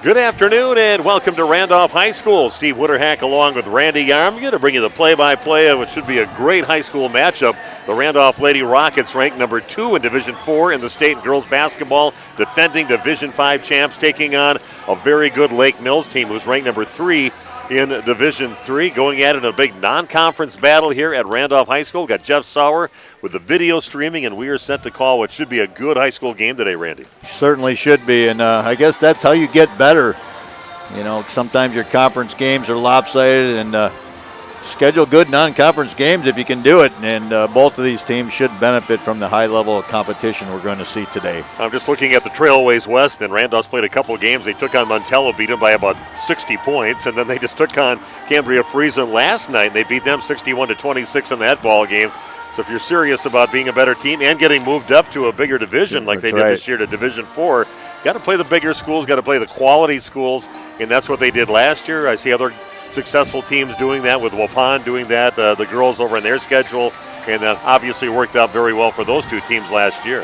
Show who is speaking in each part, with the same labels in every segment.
Speaker 1: Good afternoon and welcome to Randolph High School. Steve Witterhack along with Randy Yarm. Going to bring you the play-by-play of what should be a great high school matchup. The Randolph Lady Rockets ranked number 2 in Division 4 in the state in girls basketball, defending Division 5 champs, taking on a very good Lake Mills team who's ranked number 3 in Division 3, going at it in a big non-conference battle here at Randolph High School. Got Jeff Sauer with the video streaming, and we are set to call what should be a good high school game today, Randy.
Speaker 2: Certainly should be, and I guess that's how you get better. You know, sometimes your conference games are lopsided, and schedule good non-conference games if you can do it, and both of these teams should benefit from the high level of competition we're going to see today.
Speaker 1: I'm just looking at the Trailways West, and Randolph's played a couple of games. They took on Montello, beat them by about 60 points, and then they just took on Cambria Friesen last night, and they beat them 61-26 in that ball game. So if you're serious about being a better team and getting moved up to a bigger division like they did this year to Division 4, got to play the bigger schools, got to play the quality schools, and that's what they did last year. I see other successful teams doing that, with Waupun doing that, the girls over in their schedule, and that obviously worked out very well for those two teams last year.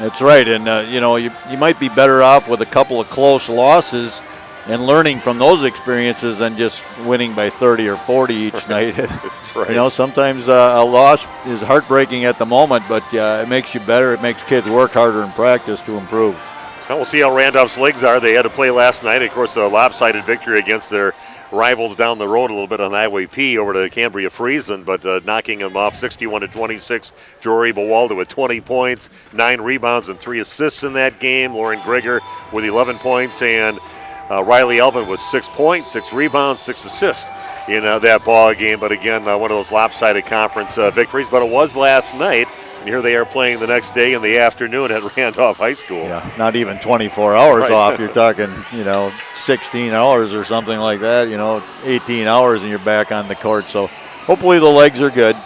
Speaker 2: That's right, and you know, you might be better off with a couple of close losses and learning from those experiences than just winning by 30 or 40 each night.
Speaker 1: Right.
Speaker 2: You know, sometimes a loss is heartbreaking at the moment, but it makes you better. It makes kids work harder in practice to improve.
Speaker 1: Well, we'll see how Randolph's legs are. They had to play last night. Of course, a lopsided victory against their rivals down the road a little bit on Highway P over to Cambria Friesen, but knocking them off 61-26. Jory Bawalda with 20 points, 9 rebounds, and 3 assists in that game. Lauren Grigger with 11 points, and Riley Elvin with 6 points, 6 rebounds, 6 assists in that ball game. But again, one of those lopsided conference victories. But it was last night, and here they are playing the next day in the afternoon at Randolph High School.
Speaker 2: Yeah, not even 24 hours
Speaker 1: right.
Speaker 2: off. You're talking, 16 hours or something like that. 18 hours and you're back on the court. So hopefully the legs are good.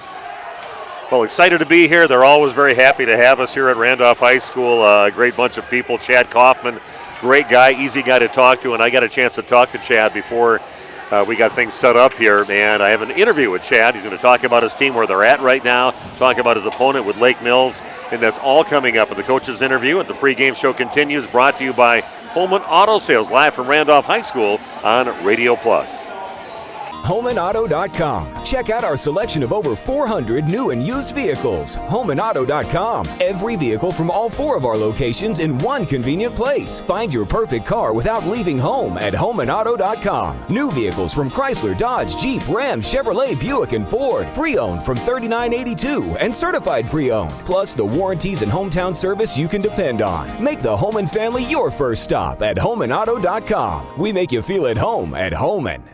Speaker 1: Well, excited to be here. They're always very happy to have us here at Randolph High School. A great bunch of people. Chad Kaufman, great guy, easy guy to talk to, and I got a chance to talk to Chad before we got things set up here, and I have an interview with Chad. He's going to talk about his team, where they're at right now, talk about his opponent with Lake Mills, and that's all coming up in the coach's interview. And the pregame show continues, brought to you by Holman Auto Sales, live from Randolph High School on Radio Plus.
Speaker 3: HolmanAuto.com. Check out our selection of over 400 new and used vehicles. HolmanAuto.com. Every vehicle from all 4 of our locations in one convenient place. Find your perfect car without leaving home at HolmanAuto.com. New vehicles from Chrysler, Dodge, Jeep, Ram, Chevrolet, Buick, and Ford. Pre-owned from $39.82 and certified pre-owned. Plus the warranties and hometown service you can depend on. Make the Holman family your first stop at HolmanAuto.com. We make you feel at home at Holman.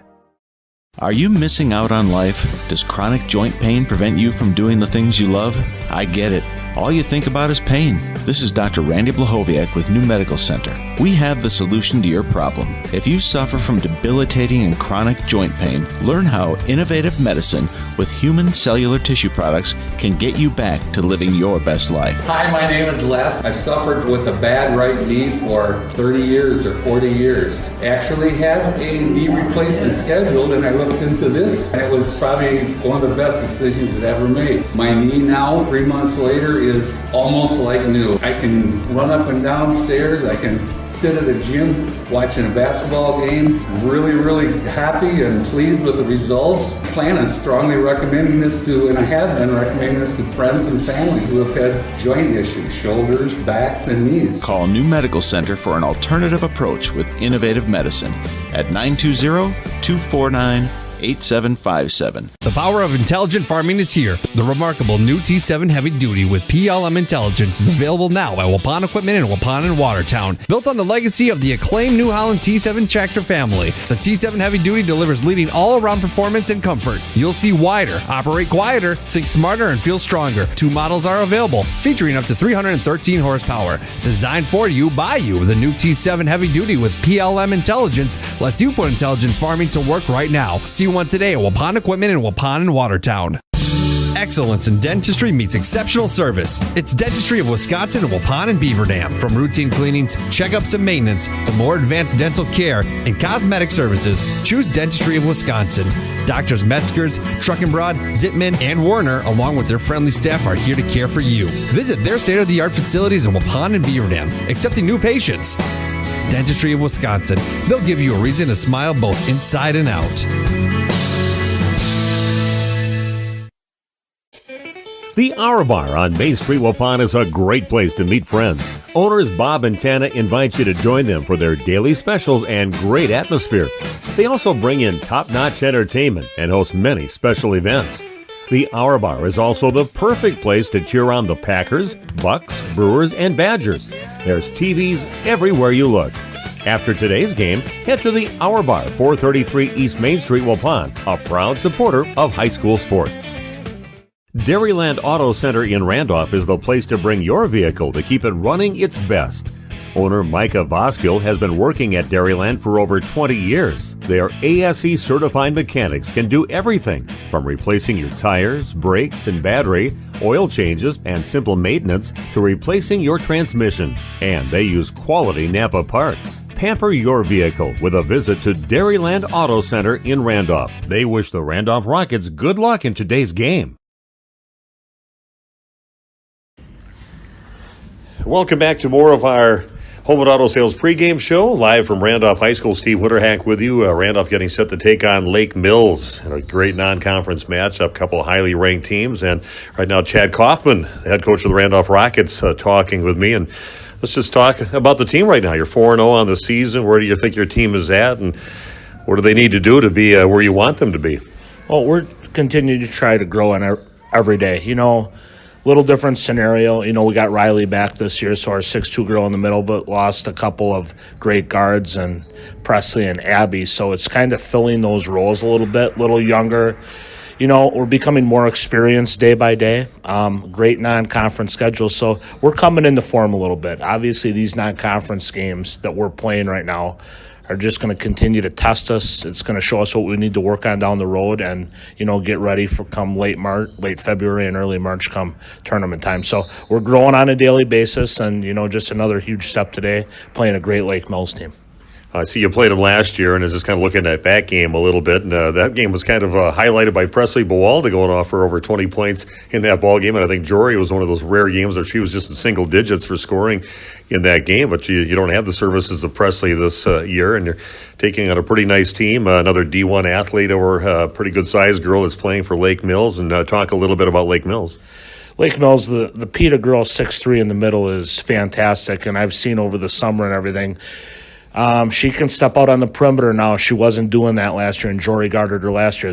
Speaker 4: Are you missing out on life? Does chronic joint pain prevent you from doing the things you love? I get it. All you think about is pain. This is Dr. Randy Blahoviak with New Medical Center. We have the solution to your problem. If you suffer from debilitating and chronic joint pain, learn how innovative medicine with human cellular tissue products can get you back to living your best life.
Speaker 5: Hi, my name is Les. I've suffered with a bad right knee for 30 years or 40 years. Actually had a knee replacement scheduled, and I looked into this, and it was probably one of the best decisions I've ever made. My knee now, 3 months later, is almost like new. I can run up and down stairs. I can sit at a gym watching a basketball game. Really, really happy and pleased with the results. I plan on strongly recommending this to, and I have been recommending this to friends and family who have had joint issues, shoulders, backs, and knees.
Speaker 4: Call New Medical Center for an alternative approach with innovative medicine at 920-249-8757.
Speaker 6: The power of intelligent farming is here. The remarkable new T7 Heavy Duty with PLM Intelligence is available now at Waupun Equipment in Waupun and Watertown. Built on the legacy of the acclaimed New Holland T7 tractor family, the T7 Heavy Duty delivers leading all-around performance and comfort. You'll see wider, operate quieter, think smarter, and feel stronger. 2 models are available, featuring up to 313 horsepower. Designed for you, by you, the new T7 Heavy Duty with PLM Intelligence lets you put intelligent farming to work right now. See one today at Waupun Equipment in Waupun and Watertown. Excellence in dentistry meets exceptional service. It's Dentistry of Wisconsin in Waupun and Beaver Dam. From routine cleanings, checkups, and maintenance to more advanced dental care and cosmetic services, choose Dentistry of Wisconsin. Doctors Metzger's, Truckenbrod, Dittman, and Werner, along with their friendly staff, are here to care for you. Visit their state-of-the-art facilities in Waupun and Beaver Dam, accepting new patients. Dentistry of Wisconsin. They'll give you a reason to smile both inside and out.
Speaker 7: The Hour Bar on Main Street, Waupun is a great place to meet friends. Owners Bob and Tana invite you to join them for their daily specials and great atmosphere. They also bring in top-notch entertainment and host many special events. The Hour Bar is also the perfect place to cheer on the Packers, Bucks, Brewers, and Badgers. There's TVs everywhere you look. After today's game, head to the Hour Bar, 433 East Main Street, Waupun, a proud supporter of high school sports. Dairyland Auto Center in Randolph is the place to bring your vehicle to keep it running its best. Owner Micah Voskill has been working at Dairyland for over 20 years. Their ASE certified mechanics can do everything from replacing your tires, brakes, and battery, oil changes, and simple maintenance to replacing your transmission. And they use quality Napa parts. Pamper your vehicle with a visit to Dairyland Auto Center in Randolph. They wish the Randolph Rockets good luck in today's game.
Speaker 1: Welcome back to more of our Home and Auto Sales pregame show, live from Randolph High School. Steve Winterhack with you. Randolph getting set to take on Lake Mills in a great non-conference matchup, a couple of highly ranked teams. And right now, Chad Kaufman, the head coach of the Randolph Rockets, talking with me. And let's just talk about the team right now. You're 4-0 on the season. Where do you think your team is at? And what do they need to do to be where you want them to be?
Speaker 8: Well, we're continuing to try to grow every day. You know, little different scenario. You know, we got Riley back this year, so our 6'2" girl in the middle, but lost a couple of great guards and Presley and Abby. So it's kind of filling those roles a little bit, little younger. You know, we're becoming more experienced day by day. Great non-conference schedule, so we're coming into form a little bit. Obviously, these non-conference games that we're playing right now are just going to continue to test us. It's going to show us what we need to work on down the road and, you know, get ready for come late February and early March come tournament time. So we're growing on a daily basis and, you know, just another huge step today playing a great Lake Mills team.
Speaker 1: I see you played them last year, and is just kind of looking at that game a little bit. And that game was kind of highlighted by Presley Bawalda going off for over 20 points in that ball game. And I think Jory was one of those rare games where she was just in single digits for scoring in that game. But you don't have the services of Presley this year, and you're taking on a pretty nice team. Another D1 athlete or a pretty good-sized girl that's playing for Lake Mills. And talk a little bit about Lake Mills.
Speaker 8: Lake Mills, the PETA girl, 6'3" in the middle, is fantastic. And I've seen over the summer and everything, she can step out on the perimeter now. She wasn't doing that last year, and Jory guarded her last year.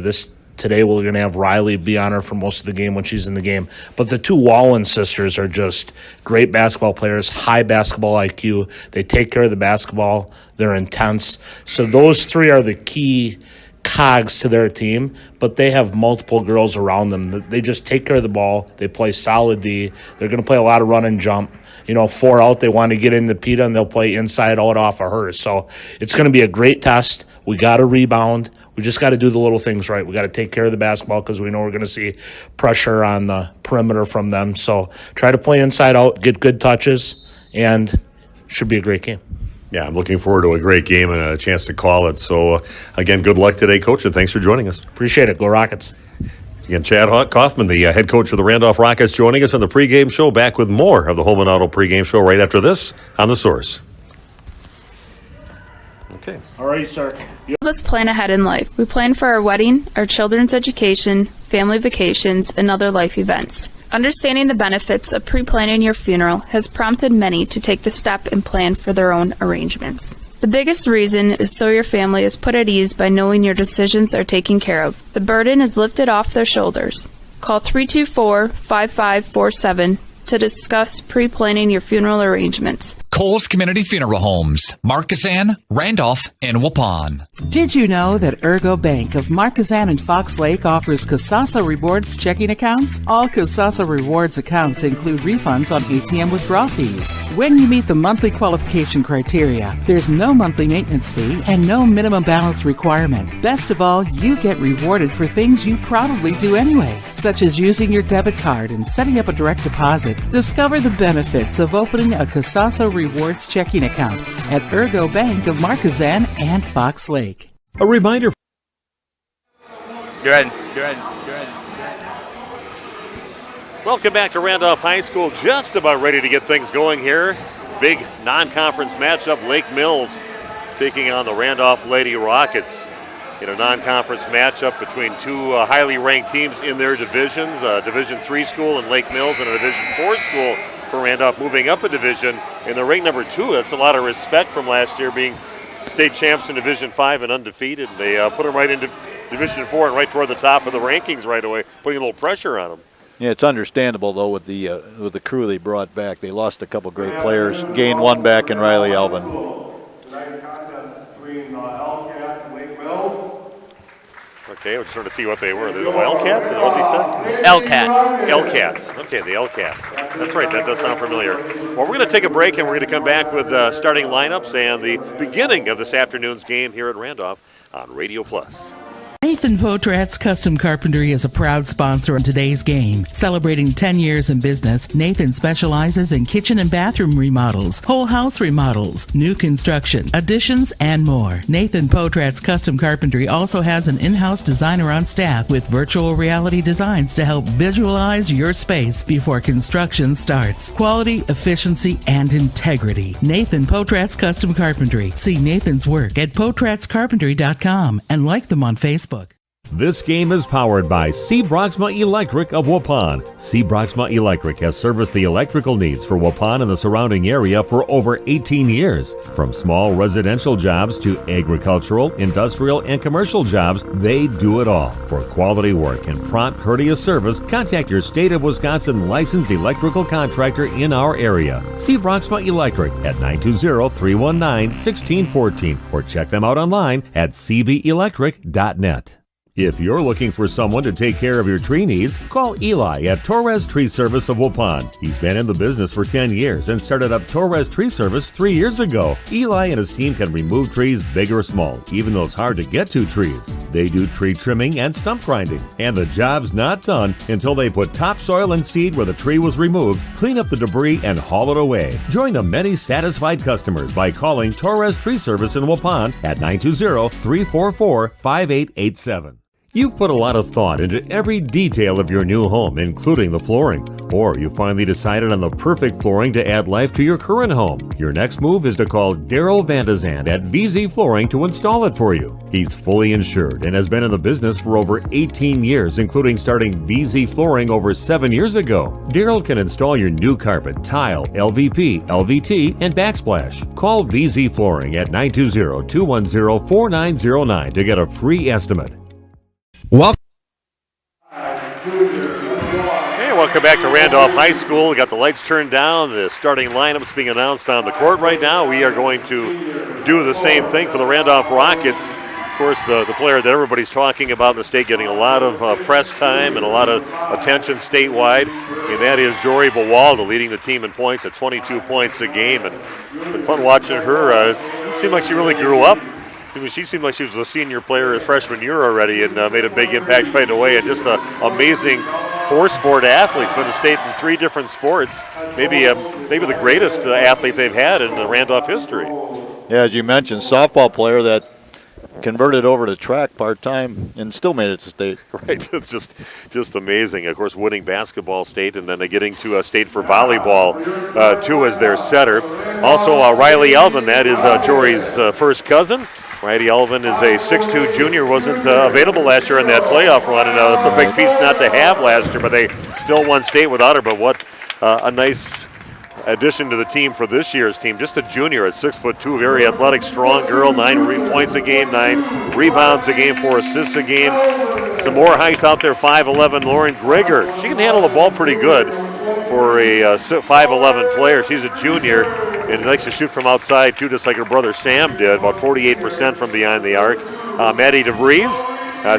Speaker 8: Today we're going to have Riley be on her for most of the game when she's in the game. But the two Wallen sisters are just great basketball players, high basketball IQ. They take care of the basketball. They're intense. So those three are the key cogs to their team, but they have multiple girls around them. They just take care of the ball. They play solid D. They're going to play a lot of run and jump. You know, 4 out, they want to get into PETA, and they'll play inside out off of her. So it's going to be a great test. We got to rebound. We just got to do the little things right. We got to take care of the basketball because we know we're going to see pressure on the perimeter from them. So try to play inside out, get good touches, and should be a great game.
Speaker 1: Yeah, I'm looking forward to a great game and a chance to call it. So, again, good luck today, Coach, and thanks for joining us.
Speaker 8: Appreciate it. Go Rockets.
Speaker 1: Again, Chad Kaufman, the head coach of the Randolph Rockets, joining us on the pregame show. Back with more of the Home and Auto pregame show right after this on The Source. Okay.
Speaker 8: All right, sir.
Speaker 9: All of us plan ahead in life. We plan for our wedding, our children's education, family vacations, and other life events. Understanding the benefits of pre-planning your funeral has prompted many to take the step and plan for their own arrangements. The biggest reason is so your family is put at ease by knowing your decisions are taken care of. The burden is lifted off their shoulders. Call 324-5547 to discuss pre-planning your funeral arrangements.
Speaker 10: Coles Community Funeral Homes, Markesan, Randolph, and Waupun.
Speaker 11: Did you know that Ergo Bank of Markesan and Fox Lake offers Kasasa Rewards checking accounts? All Kasasa Rewards accounts include refunds on ATM withdrawal fees. When you meet the monthly qualification criteria, there's no monthly maintenance fee and no minimum balance requirement. Best of all, you get rewarded for things you probably do anyway, such as using your debit card and setting up a direct deposit. Discover the benefits of opening a Kasasa Rewards checking account at Ergo Bank of Markesan and Fox Lake.
Speaker 1: A reminder.
Speaker 12: Good.
Speaker 1: Welcome back to Randolph High School. Just about ready to get things going here big non-conference matchup, Lake Mills taking on the Randolph Lady Rockets in a non-conference matchup between two highly ranked teams in their divisions, Division III school in Lake Mills and a Division IV school for Randolph moving up a division. And they're ranked number 2. That's a lot of respect from last year, being state champs in Division V and undefeated. They put them right into Division IV and right toward the top of the rankings right away, putting a little pressure on them.
Speaker 2: Yeah, it's understandable, though, with the crew they brought back. They lost a couple great players, gained one back in Riley Elvin.
Speaker 12: Tonight's contest between Hellcats and Lake Mills.
Speaker 1: Okay, we're trying to see what they were. The Wildcats? Is that what they said?
Speaker 13: L-Cats.
Speaker 1: L-Cats. Okay, the L-Cats. That's right, that does sound familiar. Well, we're going to take a break, and we're going to come back with starting lineups and the beginning of this afternoon's game here at Randolph on Radio Plus.
Speaker 11: Nathan Potrat's Custom Carpentry is a proud sponsor in today's game. Celebrating 10 years in business, Nathan specializes in kitchen and bathroom remodels, whole house remodels, new construction, additions, and more. Nathan Potrat's Custom Carpentry also has an in-house designer on staff with virtual reality designs to help visualize your space before construction starts. Quality, efficiency, and integrity. Nathan Potrat's Custom Carpentry. See Nathan's work at potratscarpentry.com and like them on Facebook.
Speaker 7: This game is powered by C. Broxma Electric of Waupun. C. Broxma Electric has serviced the electrical needs for Waupun and the surrounding area for over 18 years. From small residential jobs to agricultural, industrial, and commercial jobs, they do it all. For quality work and prompt, courteous service, contact your State of Wisconsin licensed electrical contractor in our area. C. Broxma Electric at 920-319-1614 or check them out online at cbelectric.net. If you're looking for someone to take care of your tree needs, call Eli at Torres Tree Service of Waupun. He's been in the business for 10 years and started up Torres Tree Service 3 years ago. Eli and his team can remove trees big or small, even those hard to get to trees. They do tree trimming and stump grinding, and the job's not done until they put topsoil and seed where the tree was removed, clean up the debris, and haul it away. Join the many satisfied customers by calling Torres Tree Service in Waupun at 920-344-5887. You've put a lot of thought into every detail of your new home, including the flooring. Or you finally decided on the perfect flooring to add life to your current home. Your next move is to call Daryl Vandezand at VZ Flooring to install it for you. He's fully insured and has been in the business for over 18 years, including starting VZ Flooring over 7 years ago. Daryl can install your new carpet, tile, LVP, LVT, and backsplash. Call VZ Flooring at 920-210-4909 to get a free estimate.
Speaker 6: Welcome.
Speaker 1: Hey, welcome back to Randolph High School. We got the lights turned down. The starting lineups being announced on the court right now. We are going to do the same thing for the Randolph Rockets. Of course, the player that everybody's talking about in the state getting a lot of press time and a lot of attention statewide, and that is Jory Bawalda, leading the team in points at 22 points a game. And it's been fun watching her. It seemed like she really grew up. I mean, she seemed like she was a senior player his freshman year already and made a big impact right away. And just an amazing four-sport athlete. She's been to state in 3 different sports. Maybe the greatest athlete they've had in Randolph history.
Speaker 2: Yeah, as you mentioned, softball player that converted over to track part-time and still made it to state.
Speaker 1: Right, it's just amazing. Of course, winning basketball state and then getting to a state for volleyball, too, as their setter. Also, Riley Elvin, that is Jory's first cousin. Riley Elvin is a 6'2 junior, wasn't available last year in that playoff run, and it's a big piece not to have last year, but they still won state without her. But what a nice addition to the team for this year's team. Just a junior at 6'2", very athletic, strong girl, 9 points a game, 9 rebounds a game, 4 assists a game. Some more height out there, 5'11", Lauren Grigger. She can handle the ball pretty good for a 5'11" player. She's a junior and likes to shoot from outside too, just like her brother Sam did, about 48% from behind the arc. Maddie DeVries,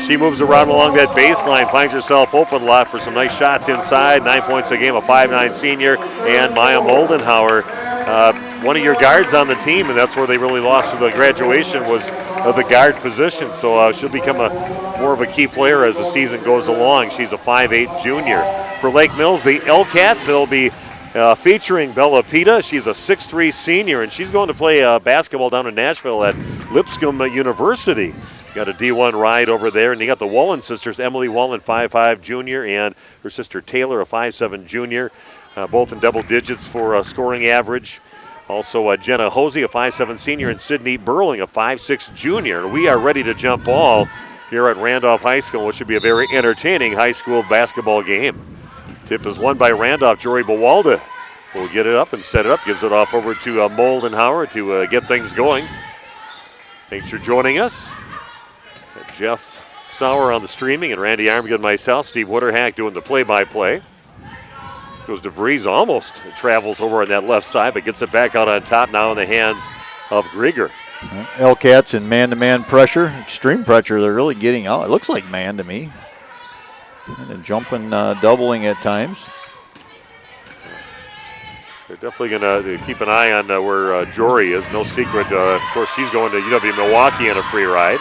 Speaker 1: she moves around along that baseline, finds herself open a lot for some nice shots inside, 9 points a game, a 5'9" senior, and Maya Moldenhauer, one of your guards on the team, and that's where they really lost to the graduation was the guard position, so she'll become more of a key player as the season goes along. She's a 5'8" junior. For Lake Mills, the L-Cats, they'll be featuring Bella Pita. She's a 6'3" senior, and she's going to play basketball down in Nashville at Lipscomb University. Got a D1 ride over there, and you got the Wallen sisters, Emily Wallen, 5'5" junior, and her sister Taylor, a 5'7" junior, both in double digits for scoring average. Also, Jenna Hosey, a 5'7 senior, and Sydney Burling, a 5'6 junior. We are ready to jump ball here at Randolph High School, which should be a very entertaining high school basketball game. Tip is won by Randolph. Jory Bawalda will get it up and set it up. Gives it off over to Moldenhauer to get things going. Thanks for joining us. Jeff Sauer on the streaming and Randy Armgood and myself. Steve Witterhack doing the play-by-play. Goes DeVries, almost travels over on that left side, but gets it back out on top now in the hands of Grieger.
Speaker 2: Hellcats in man-to-man pressure, extreme pressure. They're really getting out. It looks like man to me. And jumping, doubling at times.
Speaker 1: They're definitely going to keep an eye on where Jory is. No secret. Of course, she's going to UW Milwaukee on a free ride.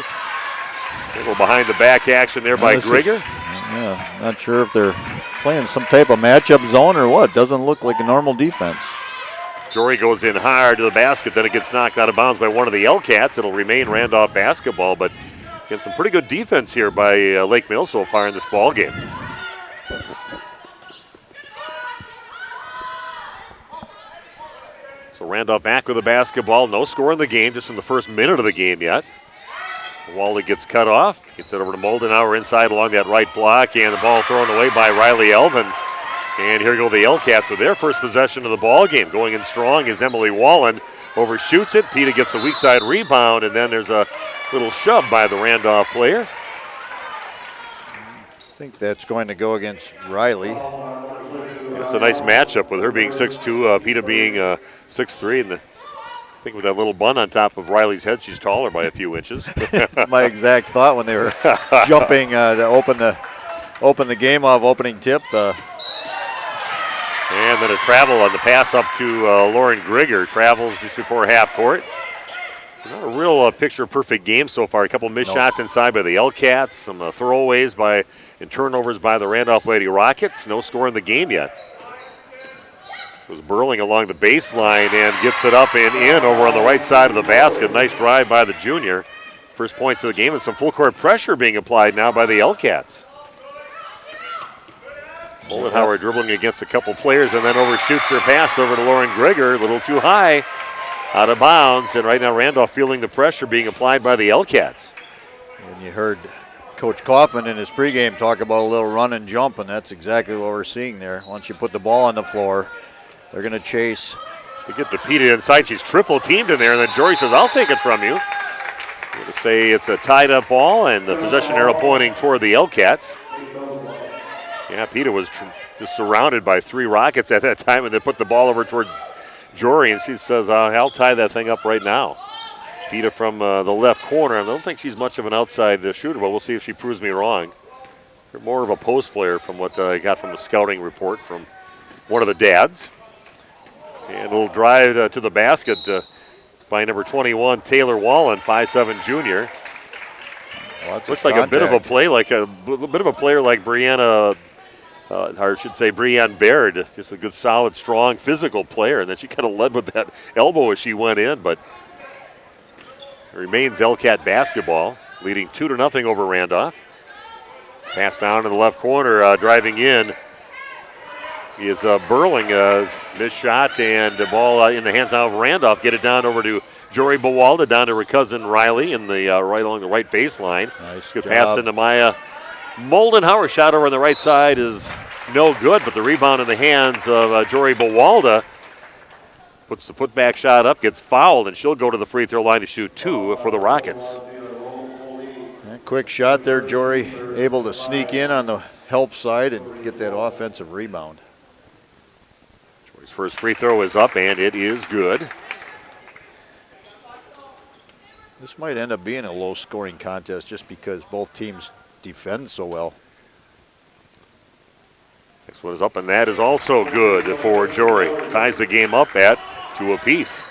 Speaker 1: A little behind the back action there by Grieger.
Speaker 2: Yeah, not sure if they're playing some type of matchup zone or what. Doesn't look like a normal defense.
Speaker 1: Jory goes in hard to the basket, then it gets knocked out of bounds by one of the L-Cats. It'll remain Randolph basketball, but getting some pretty good defense here by Lake Mill so far in this ball game. So Randolph back with the basketball. No score in the game, just in the first minute of the game yet. Wally gets cut off, gets it over to Moldenhauer inside along that right block, and the ball thrown away by Riley Elvin. And here go the L-Cats with their first possession of the ball game. Going in strong is Emily Wallen. Overshoots it. Peta gets the weak side rebound, and then there's a little shove by the Randolph player.
Speaker 2: I think that's going to go against Riley.
Speaker 1: It's a nice matchup with her being 6'2", Peta being 6'3", and I think with that little bun on top of Riley's head, she's taller by a few inches.
Speaker 2: That's my exact thought when they were jumping to open the game off opening tip.
Speaker 1: And then a travel on the pass up to Lauren Grieger. Travels just before half court. So not a real picture-perfect game so far. A couple missed shots inside by the L-Cats. Some throwaways and turnovers by the Randolph Lady Rockets. No score in the game yet. It was Burling along the baseline and gets it up and in over on the right side of the basket. Nice drive by the junior. First points of the game, and some full-court pressure being applied now by the L-Cats. Moldenhauer dribbling against a couple players and then overshoots her pass over to Lauren Grieger. A little too high, out of bounds. And right now Randolph feeling the pressure being applied by the L-Cats.
Speaker 2: And you heard Coach Kaufman in his pregame talk about a little run and jump, and that's exactly what we're seeing there. Once you put the ball on the floor, they're going to chase.
Speaker 1: They get the Peta inside. She's triple teamed in there, and then Jory says, "I'll take it from you." I'm going to say it's a tied up ball, and the possession arrow pointing toward the L-Cats. Yeah, Peta was just surrounded by three Rockets at that time, and they put the ball over towards Jory, and she says, "I'll tie that thing up right now." Peta from the left corner. I don't think she's much of an outside shooter, but we'll see if she proves me wrong. They're more of a post player from what I got from the scouting report from one of the dads. And a little drive to the basket by number 21, Taylor Wallen, 5'7" junior.
Speaker 2: Well,
Speaker 1: looks like a bit of a play, like a bit of a player like Brianna, or I should say Brianne Baird. Just a good, solid, strong, physical player. And then she kind of led with that elbow as she went in, but it remains L-Cat basketball, leading 2-0 over Randolph. Pass down in the left corner, driving in is Burling. Missed shot, and the ball in the hands now of Randolph. Get it down over to Jory Bawalda, down to her cousin Riley in the right along the right baseline.
Speaker 2: Nice
Speaker 1: good
Speaker 2: job.
Speaker 1: pass into Maya Moldenhauer. Shot over on the right side is no good, but the rebound in the hands of Jory Bawalda. Puts the putback shot up, gets fouled, and she'll go to the free throw line to shoot two for the Rockets.
Speaker 2: Quick shot there, Jory able to sneak in on the help side and get that offensive rebound.
Speaker 1: Jory's first free throw is up, and it is good.
Speaker 2: This might end up being a low-scoring contest just because both teams defend so well.
Speaker 1: Next one is up, and that is also good for Jory. Ties the game up at 2 apiece.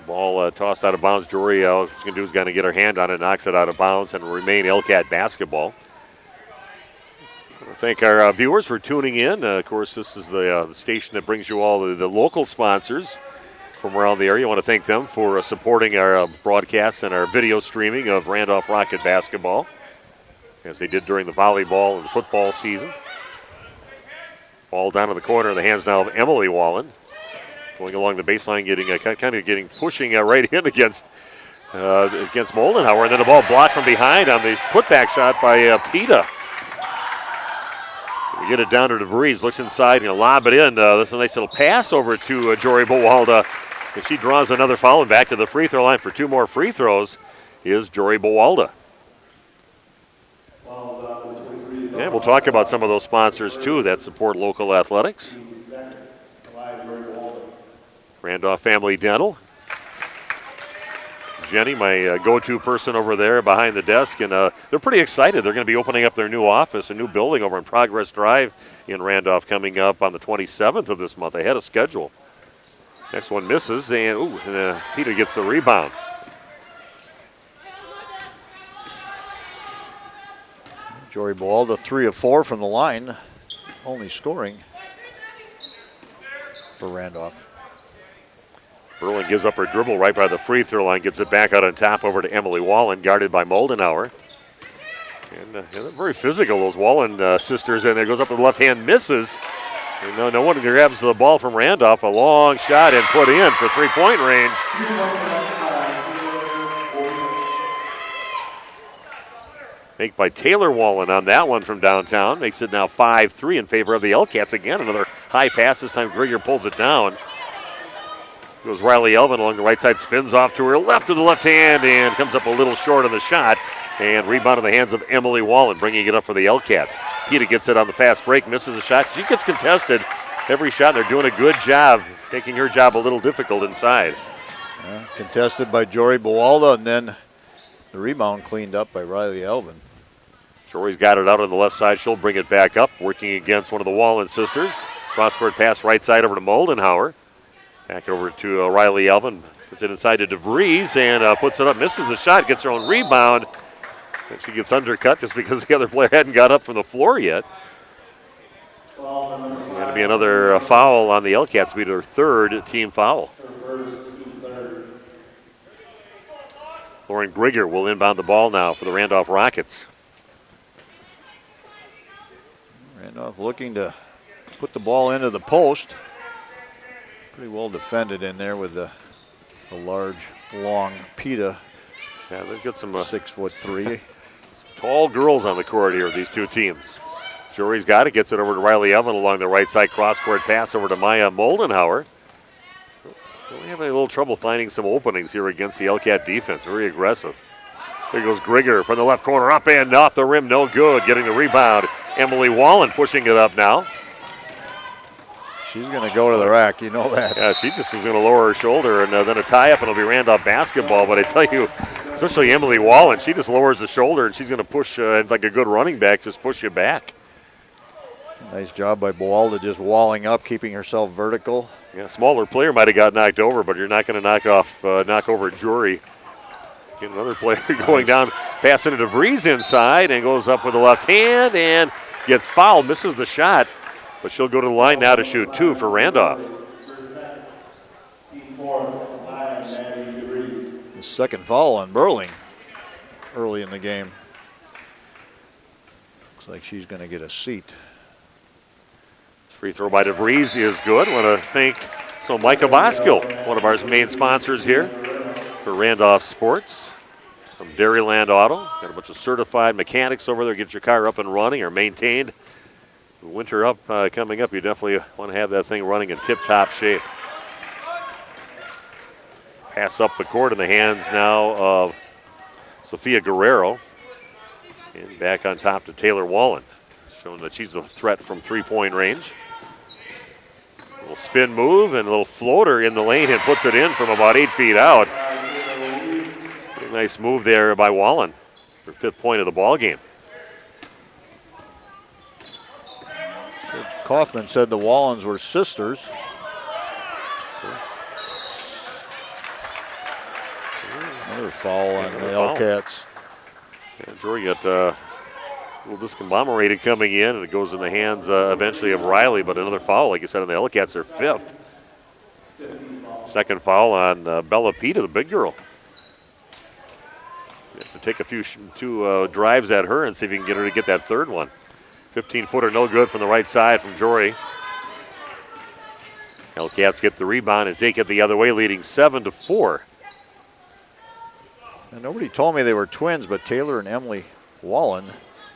Speaker 1: Ball tossed out of bounds. Jory, all she's going to do is going to get her hand on it, knocks it out of bounds, and remain L-Cat basketball. I want to thank our viewers for tuning in. Of course, this is the station that brings you all the local sponsors from around the area. I want to thank them for supporting our broadcasts and our video streaming of Randolph Rocket basketball, as they did during the volleyball and football season. Ball down in the corner in the hands now of Emily Wallen. Going along the baseline, getting pushing right in against Moldenhauer. And then the ball blocked from behind on the putback shot by Pita. We get it down to DeVries, looks inside, and lob it in. That's a nice little pass over to Jory Bowalda. And she draws another foul, and back to the free throw line for 2 more free throws is Jory Bowalda. And we'll talk about some of those sponsors, too, that support local athletics. Randolph Family Dental. Jenny, my go-to person over there behind the desk, and they're pretty excited. They're going to be opening up their new office, a new building over in Progress Drive in Randolph coming up on the 27th of this month, ahead of schedule. Next one misses, and Peter gets the rebound.
Speaker 2: Jory Bowalda 3 of 4 from the line, only scoring for Randolph.
Speaker 1: Berlin gives up her dribble right by the free throw line, gets it back out on top over to Emily Wallen, guarded by Moldenhauer. And they're very physical, those Wallen sisters, and there goes up with the left hand, misses. And no one grabs the ball from Randolph, a long shot and put in for 3-point range. Make by Taylor Wallen on that one from downtown. Makes it now 5-3 in favor of the L-Cats. Again, another high pass. This time Grigger pulls it down. Goes Riley Elvin along the right side, spins off to her left with the left hand, and comes up a little short on the shot. And rebound in the hands of Emily Wallen, bringing it up for the L-Cats. Pita gets it on the fast break, misses a shot. She gets contested every shot. They're doing a good job, making her job a little difficult inside.
Speaker 2: Contested by Jory Bowalda, and then the rebound cleaned up by Riley Elvin.
Speaker 1: Jory's got it out on the left side. She'll bring it back up, working against one of the Wallen sisters. Cross-court pass right side over to Moldenhauer. Back over to Riley Elvin. Puts it inside to DeVries and puts it up, misses the shot, gets her own rebound. And she gets undercut just because the other player hadn't got up from the floor yet. Going to be another foul on the L-Cats, be their 3rd team foul. Lauren Grigger will inbound the ball now for the Randolph Rockets.
Speaker 2: Randolph looking to put the ball into the post. Pretty well defended in there with the large, long Pita.
Speaker 1: Yeah, they've got some
Speaker 2: 6'3".
Speaker 1: Tall girls on the court here, these two teams. Jory's got it, gets it over to Riley Elvin along the right side. Cross-court pass over to Maya Moldenhauer. We're having a little trouble finding some openings here against the L-Cat defense. Very aggressive. There goes Grigger from the left corner, up and off the rim, no good. Getting the rebound. Emily Wallen pushing it up now.
Speaker 2: She's going to go to the rack, you know that.
Speaker 1: Yeah, she just is going to lower her shoulder, and then a tie-up, and it'll be Randolph basketball. But I tell you, especially Emily Wallen, she just lowers the shoulder, and she's going to push, like a good running back, just push you back.
Speaker 2: Nice job by Bowalda, just walling up, keeping herself vertical.
Speaker 1: Yeah, smaller player might have got knocked over, but you're not going to knock over Jury. Get another player going down, passing to DeVries inside, and goes up with the left hand, and gets fouled, misses the shot. But she'll go to the line now to shoot 2 for Randolph.
Speaker 2: The second foul on Burling early in the game. Looks like she's going to get a seat.
Speaker 1: Free throw by DeVries is good. Want to thank Micah Boskill, one of our main sponsors here for Randolph Sports. From Dairyland Auto. Got a bunch of certified mechanics over there. Get your car up and running or maintained. Winter coming up, you definitely want to have that thing running in tip-top shape. Pass up the court in the hands now of Sophia Guerrero. And back on top to Taylor Wallen, showing that she's a threat from 3-point range. A little spin move and a little floater in the lane and puts it in from about 8 feet out. Pretty nice move there by Wallen for 5th point of the ball game.
Speaker 2: Coach Kaufman said the Wallens were sisters. Another foul on the L-Cats.
Speaker 1: Yeah, Jory got a little discombobulated coming in, and it goes in the hands eventually of Riley, but another foul, like you said, on the L-Cats, their 5th. Second foul on Bella Pita, the big girl. He has to take two drives at her and see if he can get her to get that 3rd one. 15-footer, no good from the right side from Jory. Hellcats get the rebound and take it the other way, leading 7-4.
Speaker 2: And nobody told me they were twins, but Taylor and Emily Wallen,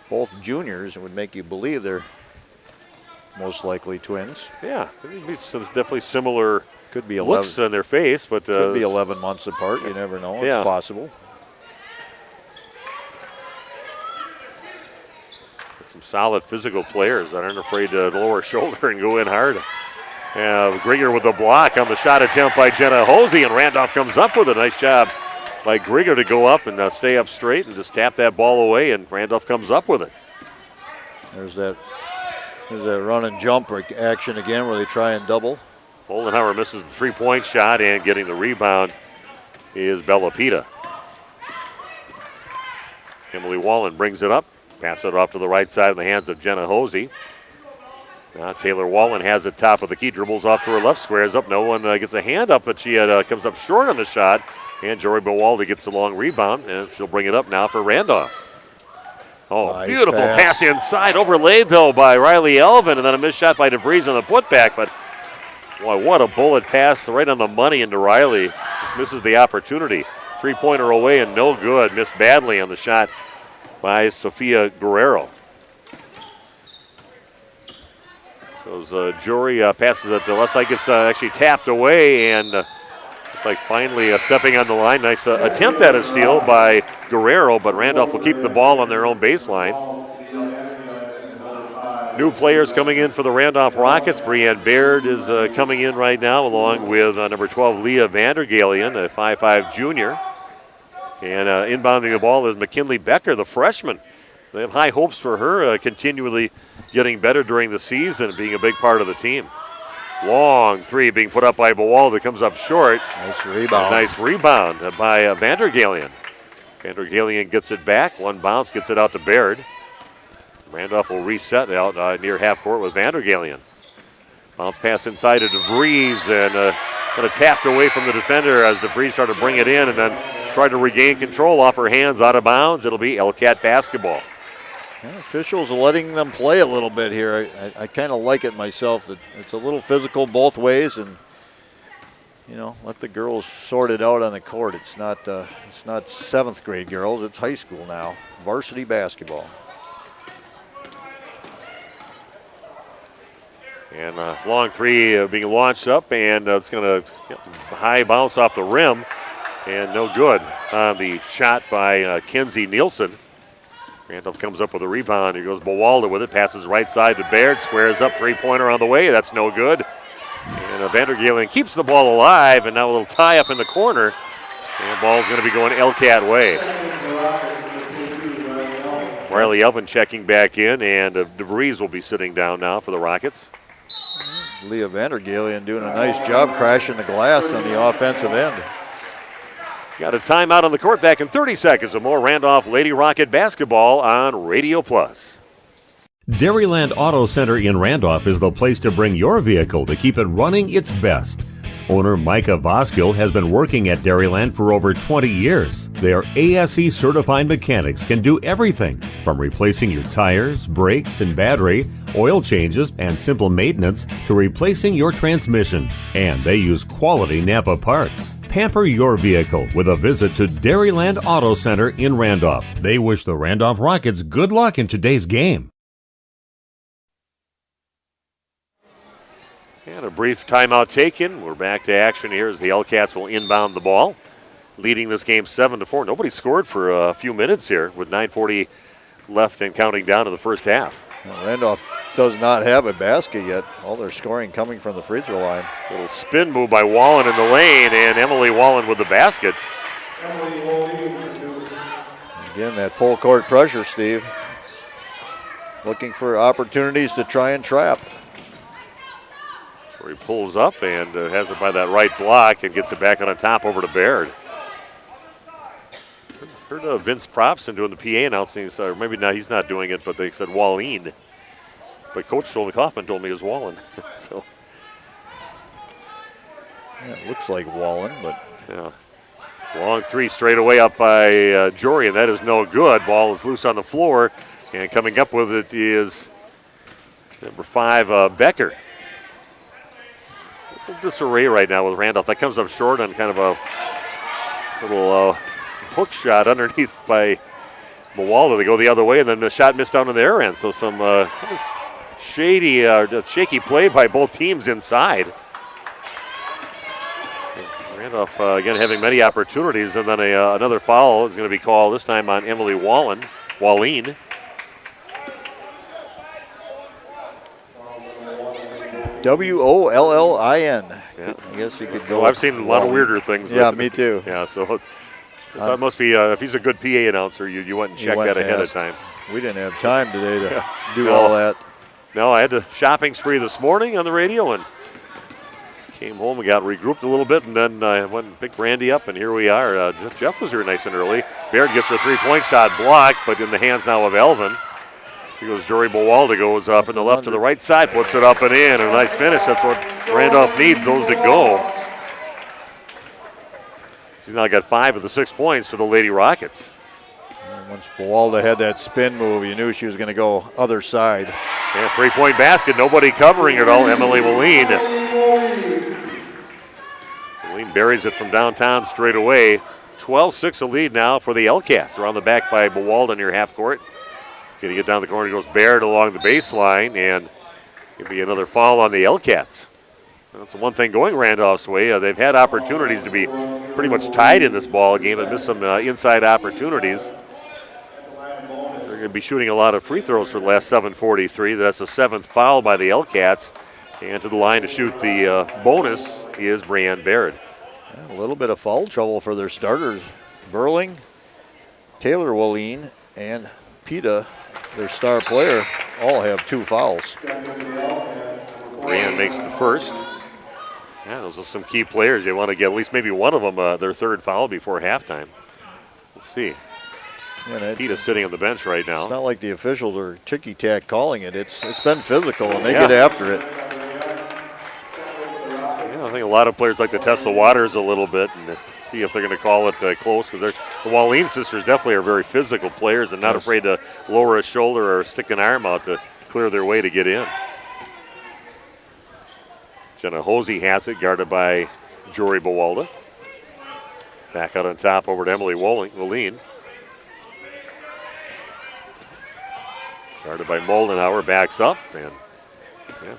Speaker 2: both juniors, and would make you believe they're most likely twins.
Speaker 1: Yeah, it's definitely similar.
Speaker 2: Could be
Speaker 1: looks on their face, but
Speaker 2: could be 11 months apart. You never know.
Speaker 1: Yeah.
Speaker 2: It's possible.
Speaker 1: Some solid physical players that aren't afraid to lower shoulder and go in hard. Grieger with the block on the shot attempt by Jenna Hosey, and Randolph comes up with a nice job by Grieger to go up and stay up straight and just tap that ball away, and Randolph comes up with it.
Speaker 2: There's that run and jump action again where they try and double.
Speaker 1: Oldenhauer misses the three-point shot, and getting the rebound is Bella Pita. Emily Wallen brings it up, passes it off to the right side in the hands of Jenna Hosey. Now Taylor Wallen has it top of the key, dribbles off to her left, squares up. No one gets a hand up, but she comes up short on the shot. And Jory Bowaldi gets a long rebound, and she'll bring it up now for Randolph. Oh, nice beautiful pass inside, overlaid though by Riley Elvin, and then a missed shot by DeVries on the putback. But boy, what a bullet pass right on the money into Riley. Just misses the opportunity. Three-pointer away and no good. Missed badly on the shot by Sofia Guerrero. Goes Jory, passes it to the left side, gets actually tapped away, and it's like finally stepping on the line. Nice attempt at a steal by Guerrero, but Randolph will keep the ball on their own baseline. New players coming in for the Randolph Rockets. Brianne Baird is coming in right now, along with number 12, Leah Vandergalian, a 5'5 junior. And inbounding the ball is McKinley Becker, the freshman. They have high hopes for her, continually getting better during the season, being a big part of the team. Long three being put up by Bowal that comes up short.
Speaker 2: Nice rebound.
Speaker 1: Nice rebound by Vandergalian. Vandergalian gets it back. One bounce, gets it out to Baird. Randolph will reset out near half court with Vandergalian. Bounce pass inside to DeVries, and kind of tapped away from the defender as DeVries tried to bring it in and then tried to regain control off her hands out of bounds. It'll be Hellcat basketball.
Speaker 2: Yeah, officials are letting them play a little bit here. I kind of like it myself. That it's a little physical both ways, and let the girls sort it out on the court. It's not seventh grade girls. It's high school now. Varsity basketball.
Speaker 1: And long three being launched up, and it's going to high bounce off the rim, and no good on the shot by Kenzie Nielsen. Randolph comes up with a rebound. Here goes Bowalda with it. Passes right side to Baird. Squares up. Three-pointer on the way. That's no good. And Vandergalen keeps the ball alive. And now a little tie up in the corner. And the ball's going to be going Hellcat way. Riley Elvin checking back in. And DeVries will be sitting down now for the Rockets.
Speaker 2: Leah Vandergalen doing a nice job crashing the glass on the offensive end.
Speaker 1: Got a timeout on the court. Back in 30 seconds of more Randolph Lady Rocket basketball on Radio Plus.
Speaker 7: Dairyland Auto Center in Randolph is the place to bring your vehicle to keep it running its best. Owner Micah Voskill has been working at Dairyland for over 20 years. Their ASE certified mechanics can do everything from replacing your tires, brakes, and battery, oil changes, and simple maintenance to replacing your transmission. And they use quality Napa parts. Pamper your vehicle with a visit to Dairyland Auto Center in Randolph. They wish the Randolph Rockets good luck in today's game.
Speaker 1: And a brief timeout taken. We're back to action here as the Hellcats will inbound the ball, leading this game 7-4. Nobody scored for a few minutes here with 9:40 left and counting down to the first half.
Speaker 2: Well, Randolph does not have a basket yet. All their scoring coming from the free throw line.
Speaker 1: Little spin move by Wallen in the lane, and Emily Wallen with the basket.
Speaker 2: Again, that full court pressure, Steve. Looking for opportunities to try and trap.
Speaker 1: So he pulls up and has it by that right block and gets it back on the top over to Baird. Heard Vince Propson doing the PA announcing, or maybe now he's not doing it, but they said Walleen. But Coach Kaufman told me it was Wallen. So
Speaker 2: yeah, it looks like Wallen, but
Speaker 1: yeah. Long three straight away up by Jory, and that is no good. Ball is loose on the floor, and coming up with it is number 5, Becker. disarray right now with Randolph. That comes up short on kind of a little hook shot underneath by Mawalda. They go the other way, and then the shot missed down in their end. So some shaky play by both teams inside. Randolph, again, having many opportunities, and then another foul is going to be called, this time on Emily Wallin.
Speaker 2: Wallin.
Speaker 1: Yeah.
Speaker 2: I guess you could go.
Speaker 1: Well, I've seen a lot of weirder things.
Speaker 2: Yeah, me too.
Speaker 1: Yeah, so it must be, if he's a good PA announcer, you went and checked that ahead of time.
Speaker 2: We didn't have time today to do all that.
Speaker 1: No, I had the shopping spree this morning on the radio and came home and got regrouped a little bit, and then I went and picked Randy up, and here we are. Jeff was here nice and early. Baird gets the three-point shot blocked, but in the hands now of Elvin. Here goes Jory Bowalda, goes from the left to the right side, puts it up and in. A nice finish. That's what Randolph needs, those to go. She's now got 5 of the 6 points for the Lady Rockets.
Speaker 2: And once Bowalda had that spin move, you knew she was going to go other side.
Speaker 1: Yeah, three-point basket, nobody covering it all. Emily Wallin. Wallin buries it from downtown straight away. 12-6 a lead now for the L-Cats. Around the back by Bowalda near half court. Getting it down the corner goes Baird along the baseline, and it'll be another foul on the L-Cats. That's the one thing going Randolph's way. They've had opportunities to be pretty much tied in this ball game and missed some inside opportunities. They're going to be shooting a lot of free throws for the last 7:43. That's the 7th foul by the L-Cats. And to the line to shoot the bonus is Brianne Baird.
Speaker 2: A little bit of foul trouble for their starters. Burling, Taylor Wallin, and Peta, their star player, all have 2 fouls.
Speaker 1: Brianne makes the first. Yeah, those are some key players. They want to get at least maybe one of them their 3rd foul before halftime. We'll see.
Speaker 2: Yeah,
Speaker 1: Peta's sitting on the bench right now.
Speaker 2: It's not like the officials are ticky-tack calling it. It's been physical, and they get after it.
Speaker 1: Yeah, I think a lot of players like to test the waters a little bit and see if they're going to call it close, because the Wallin sisters definitely are very physical players and not afraid to lower a shoulder or stick an arm out to clear their way to get in. Jenna Hosey has it, guarded by Jory Bowalda. Back out on top over to Emily Wallin. Guarded by Moldenhauer, backs up, and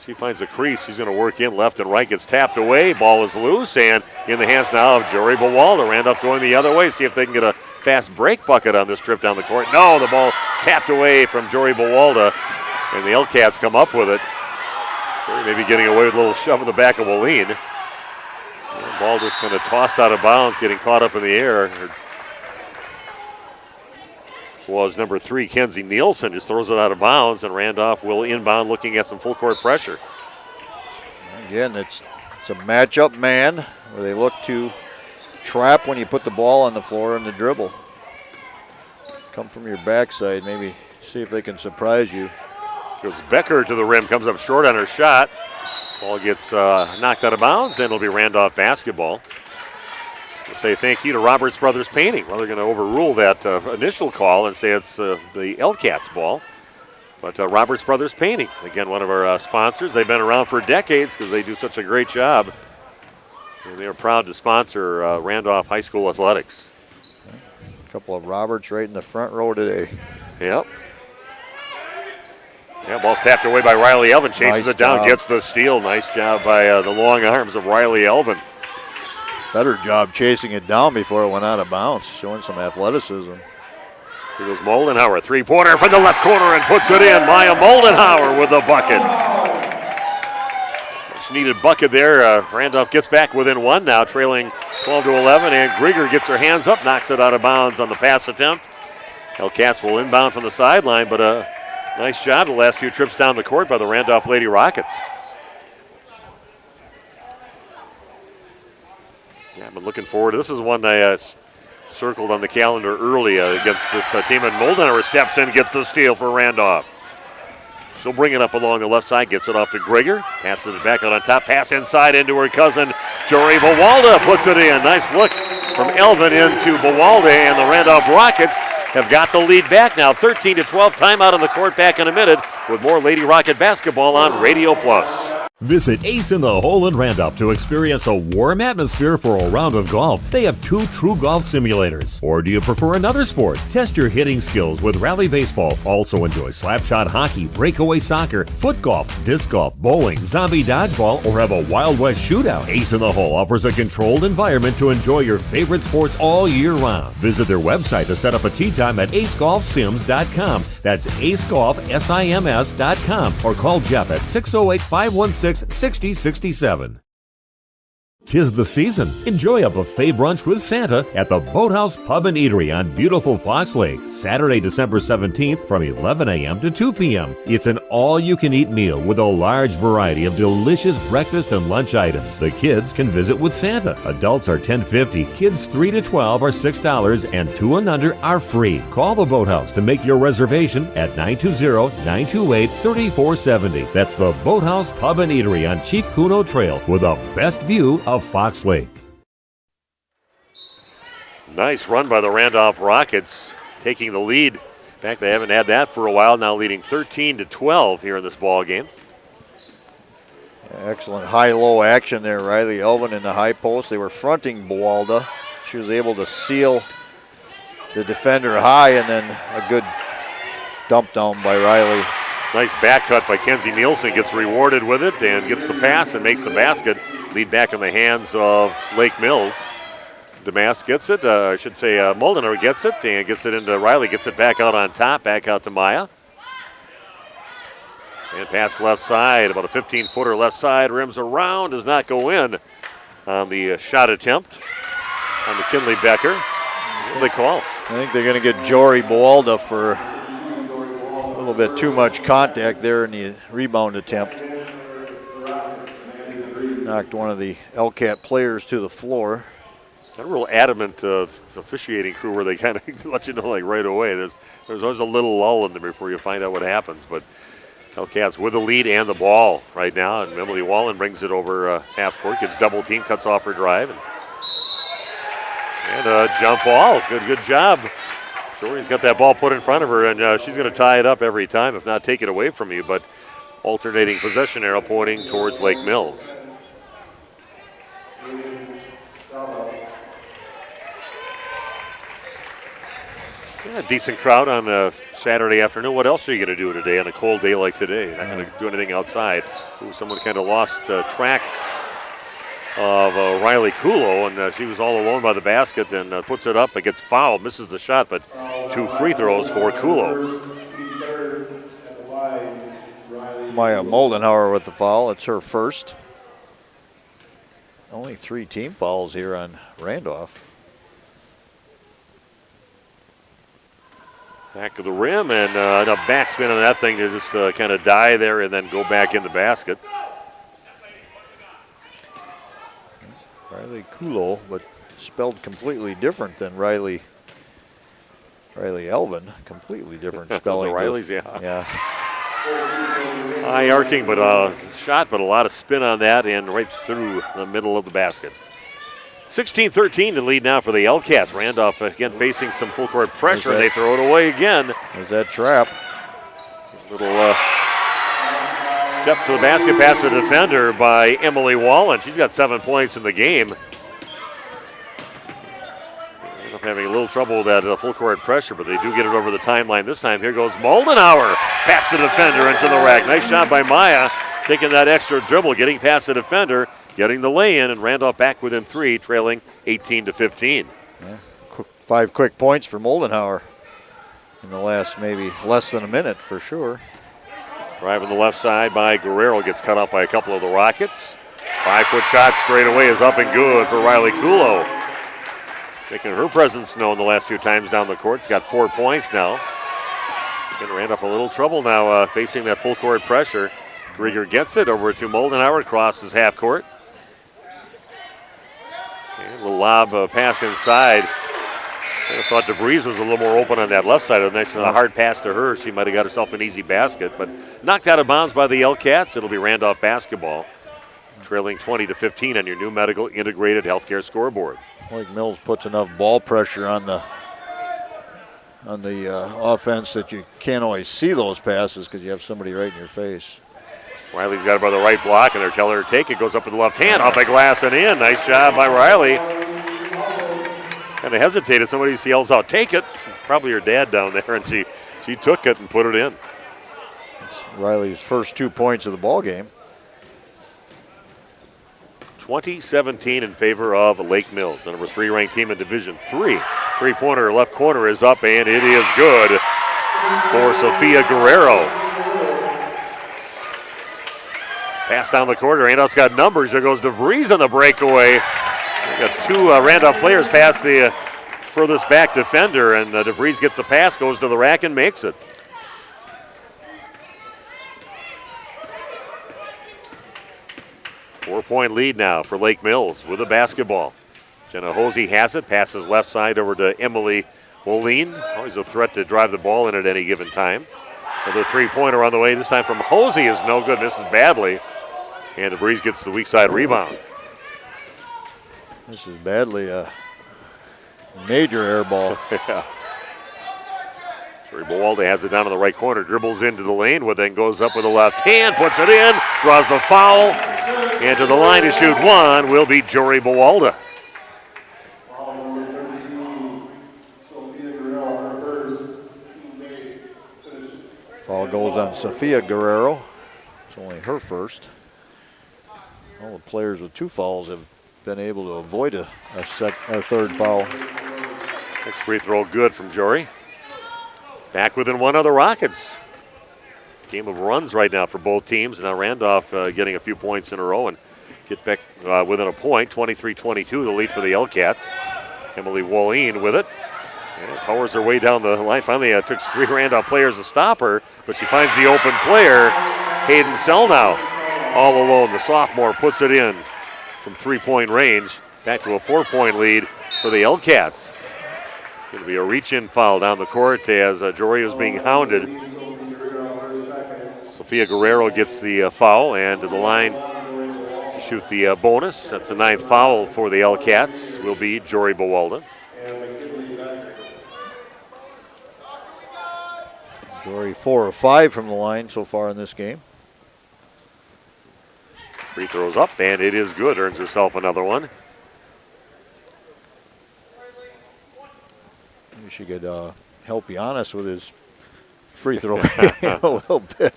Speaker 1: she finds a crease. She's going to work in left and right, gets tapped away. Ball is loose, and in the hands now of Jory Bowalda. Randolph going the other way, see if they can get a fast break bucket on this trip down the court. No, the ball tapped away from Jory Bowalda, and the L-Cats come up with it. Maybe getting away with a little shove in the back of Wallin. The ball just kind of tossed out of bounds, getting caught up in the air. Was number 3, Kenzie Nielsen, just throws it out of bounds, and Randolph will inbound looking at some full court pressure.
Speaker 2: Again, it's a matchup man where they look to trap when you put the ball on the floor and the dribble. Come from your backside, maybe see if they can surprise you.
Speaker 1: Goes Becker to the rim, comes up short on her shot. Ball gets knocked out of bounds, and it'll be Randolph basketball. We'll say thank you to Roberts Brothers Painting. Well, they're going to overrule that initial call and say it's the L-Cats ball. But Roberts Brothers Painting, again, one of our sponsors. They've been around for decades because they do such a great job. And they are proud to sponsor Randolph High School athletics.
Speaker 2: A couple of Roberts right in the front row today.
Speaker 1: Yep. Yeah, ball's tapped away by Riley Elvin. Chases it down, gets the steal. Nice job by the long arms of Riley Elvin.
Speaker 2: Better job chasing it down before it went out of bounds, showing some athleticism.
Speaker 1: Here goes Moldenhauer, 3-pointer from the left corner and puts it in. Maya Moldenhauer with the bucket. Much needed bucket there. Randolph gets back within 1 now, trailing 12-11, and Grieger gets her hands up, knocks it out of bounds on the pass attempt. Hellcats will inbound from the sideline, but nice job the last few trips down the court by the Randolph Lady Rockets. Yeah, I've been looking forward to this. Is one I circled on the calendar early against this team, and Moldenhauer steps in, gets the steal for Randolph. She'll bring it up along the left side, gets it off to Grieger, passes it back out on top, pass inside into her cousin, Jory Bowalda puts it in. Nice look from Elvin into Bowalda, and the Randolph Rockets have got the lead back now, 13-12. Timeout on the court back in a minute with more Lady Rocket basketball on Radio Plus.
Speaker 7: Visit Ace in the Hole in Randolph to experience a warm atmosphere for a round of golf. They have 2 true golf simulators. Or do you prefer another sport? Test your hitting skills with Rally Baseball. Also enjoy slapshot hockey, breakaway soccer, foot golf, disc golf, bowling, zombie dodgeball, or have a Wild West shootout. Ace in the Hole offers a controlled environment to enjoy your favorite sports all year round. Visit their website to set up a tee time at acegolfsims.com. That's acegolfsims.com, or call Jeff at 608-516-6067. 'Tis the season. Enjoy a buffet brunch with Santa at the Boathouse Pub and Eatery on beautiful Fox Lake, Saturday, December 17th from 11 a.m. to 2 p.m. It's an all-you-can-eat meal with a large variety of delicious breakfast and lunch items. The kids can visit with Santa. Adults are $10.50, kids 3 to 12 are $6, and 2 and under are free. Call the Boathouse to make your reservation at 920-928-3470. That's the Boathouse Pub and Eatery on Chief Kuno Trail with the best view of Fox Lake.
Speaker 1: Nice run by the Randolph Rockets, taking the lead. In fact, they haven't had that for a while, now leading 13-12 here in this ball game.
Speaker 2: Excellent high-low action there. Riley Elvin in the high post. They were fronting Buwalda. She was able to seal the defender high, and then a good dump down by Riley.
Speaker 1: Nice back cut by Kenzie Nielsen, gets rewarded with it and gets the pass and makes the basket. Lead back in the hands of Lake Mills. Damask gets it, Moldener gets it and gets it into Riley, gets it back out on top, back out to Maya. And pass left side, about a 15-footer left side, rims around, does not go in on the shot attempt on McKinley Becker. What do they call?
Speaker 2: I think they're going to get Jory Buwalda for a little bit too much contact there in the rebound attempt. Knocked one of the LCAT players to the floor.
Speaker 1: Got a real adamant officiating crew where they kind of let you know like right away. There's always a little lull in there before you find out what happens. But LCAT's with the lead and the ball right now. And Emily Wallen brings it over half court, gets double team, cuts off her drive. And a jump ball. Good job. Jory's got that ball put in front of her, and she's going to tie it up every time, if not take it away from you. But alternating possession arrow pointing towards Lake Mills. Yeah, decent crowd on a Saturday afternoon. What else are you going to do today on a cold day like today? Not going to do anything outside. Ooh, someone kind of lost track of Riley Kulo, and she was all alone by the basket and puts it up. It gets fouled, misses the shot, but 2 free throws for Kulo.
Speaker 2: Maya Moldenhauer with the foul. It's her first. Only 3 team fouls here on Randolph.
Speaker 1: Back of the rim, and a backspin on that thing to just kind of die there and then go back in the basket.
Speaker 2: Riley Kulo, but spelled completely different than Riley Elvin. Completely different spelling.
Speaker 1: The Rileys, yeah.
Speaker 2: Yeah.
Speaker 1: High arcing, but shot, but a lot of spin on that and right through the middle of the basket. 16-13 to lead now for the L-Cats. Randolph again facing some full court pressure. They throw it away again.
Speaker 2: There's that trap.
Speaker 1: Little step to the basket pass to the defender by Emily Wallen. She's got 7 points in the game. Randolph having a little trouble with that full court pressure, but they do get it over the timeline this time. Here goes Moldenhauer. Pass the defender into the rack. Nice shot by Maya. Taking that extra dribble, getting past the defender. Getting the lay-in, and Randolph back within 3, trailing 18-15.
Speaker 2: Yeah. 5 quick points for Moldenhauer in the last maybe less than a minute for sure.
Speaker 1: Drive on the left side by Guerrero, gets cut off by a couple of the Rockets. 5-foot shot straight away is up and good for Riley Kulo. Making her presence known the last 2 times down the court. She's got 4 points now. Getting Randolph a little trouble now facing that full court pressure. Grieger gets it over to Moldenhauer, crosses half court. And a little lob pass inside. I thought DeBreeze was a little more open on that left side. A nice hard pass to her. She might have got herself an easy basket, but knocked out of bounds by the L-Cats. It'll be Randolph basketball, trailing 20-15 on your new medical integrated healthcare scoreboard.
Speaker 2: Lake Mills puts enough ball pressure on the offense that you can't always see those passes because you have somebody right in your face.
Speaker 1: Riley's got it by the right block, and they're telling her to take it. Goes up with the left hand, off the glass and in. Nice job by Riley. Kind of hesitated. Somebody yells out, take it. Probably her dad down there, and she took it and put it in.
Speaker 2: It's Riley's first 2 points of the ball game.
Speaker 1: 20-17 in favor of Lake Mills, the number 3 ranked team in Division 3. Three-pointer left corner is up, and it is good for Sophia Guerrero. Pass down the court. Randolph's got numbers. There goes DeVries on the breakaway. We got 2 Randolph players past the furthest back defender, and DeVries gets the pass, goes to the rack, and makes it. Four-point lead now for Lake Mills with the basketball. Jenna Hosey has it, passes left side over to Emily Moline. Always a threat to drive the ball in at any given time. Another three-pointer on the way, this time from Hosey is no good, misses badly. And DeVries gets the weak side rebound.
Speaker 2: This is badly a major air ball.
Speaker 1: Yeah. Bowalda has it down in the right corner, dribbles into the lane, then goes up with the left hand, puts it in, draws the foul, and to the line to shoot one will be Jory Bowalda.
Speaker 2: Foul goes on Sophia Guerrero. It's only her first. All the players with 2 fouls have been able to avoid a third foul.
Speaker 1: Next free throw good from Jory. Back within one of the Rockets. Game of runs right now for both teams. Now Randolph getting a few points in a row and get back within a point. 23-22, the lead for the L-Cats. Emily Walleen with it. And powers her way down the line. Finally, it took 3 Randolph players to stop her, but she finds the open player, Hayden Selnow, all alone. The sophomore puts it in from 3-point range. Back to a 4-point lead for the L-Cats. Going to be a reach-in foul down the court as Jory is being hounded. Sophia Guerrero gets the foul, and to the line to shoot the bonus. That's the 9th foul for the L-Cats. Will be Jory Bowalda.
Speaker 2: Jory 4 of 5 from the line so far in this game.
Speaker 1: Free throws up, and it is good. Earns herself another one.
Speaker 2: Maybe she could help Giannis with his free throw a little bit.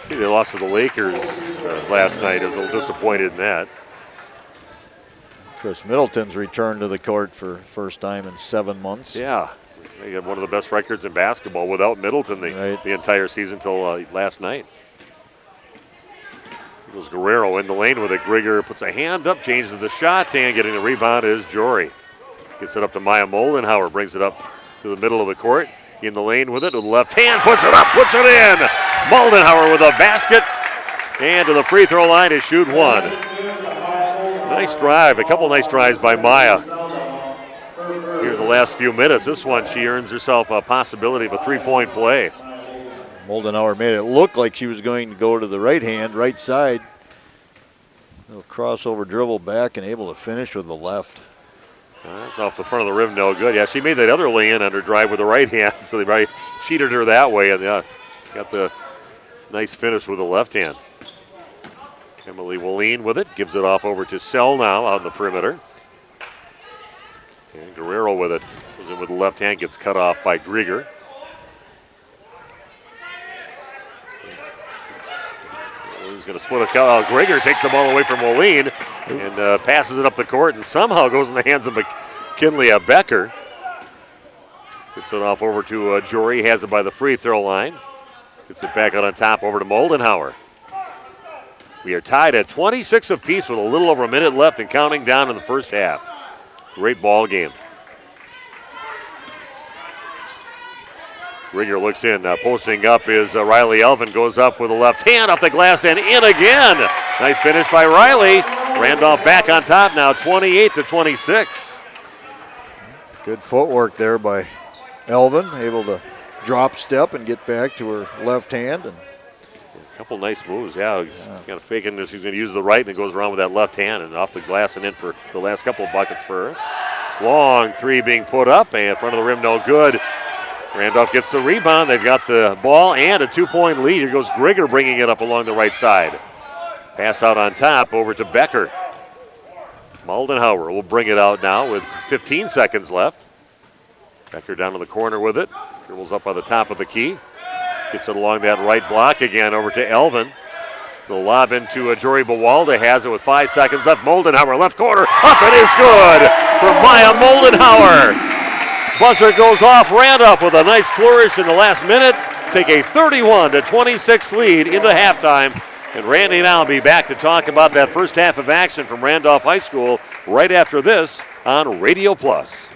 Speaker 1: See, they lost to the Lakers last night. I was a little disappointed in that.
Speaker 2: Chris Middleton's returned to the court for first time in 7 months.
Speaker 1: Yeah, they have one of the best records in basketball without Middleton the entire season until last night. Here goes Guerrero in the lane with it. Grigger puts a hand up, changes the shot, and getting the rebound is Jory. Gets it up to Maya Moldenhauer, brings it up to the middle of the court. In the lane with it, with the left hand, puts it up, puts it in. Moldenhauer with a basket, and to the free throw line to shoot one. Nice drive, a couple nice drives by Maya. Here's the last few minutes. This one, she earns herself a possibility of a 3-point play.
Speaker 2: Moldenhauer made it look like she was going to go to the right hand, right side. Little crossover dribble back and able to finish with the left.
Speaker 1: That's off the front of the rim, no good. Yeah, she made that other lay-in on her drive with the right hand, so they probably cheated her that way, and got the nice finish with the left hand. Emily Walleen with it, gives it off over to Sell now on the perimeter. And Guerrero with it, goes in with the left hand, gets cut off by Grieger. He's going to split a count. Grieger takes the ball away from Walleen and passes it up the court and somehow goes in the hands of McKinley Becker. Gets it off over to Jory, has it by the free throw line. Gets it back out on top over to Moldenhauer. We are tied at 26 apiece with a little over a minute left and counting down in the first half. Great ball game. Grieger looks in, posting up is Riley Elvin, goes up with a left hand off the glass and in again. Nice finish by Riley. Randolph back on top now, 28-26.
Speaker 2: Good footwork there by Elvin, able to drop step and get back to her left hand. And
Speaker 1: a couple nice moves, yeah. Kind of faking this, he's going to use the right and then goes around with that left hand and off the glass and in for the last couple of buckets for her. Long three being put up and in front of the rim, no good. Randolph gets the rebound. They've got the ball and a 2-point lead. Here goes Grigger bringing it up along the right side. Pass out on top over to Becker. Moldenhauer will bring it out now with 15 seconds left. Becker down in the corner with it. Dribbles up on the top of the key. Gets it along that right block again over to Elvin. The lob into Jory Bawalda has it with 5 seconds left. Moldenhauer left corner. Up it is good for Maya Moldenhauer. Buzzer goes off. Randolph with a nice flourish in the last minute. Take a 31-26 lead into halftime. And Randy now will be back to talk about that first half of action from Randolph High School right after this on Radio Plus.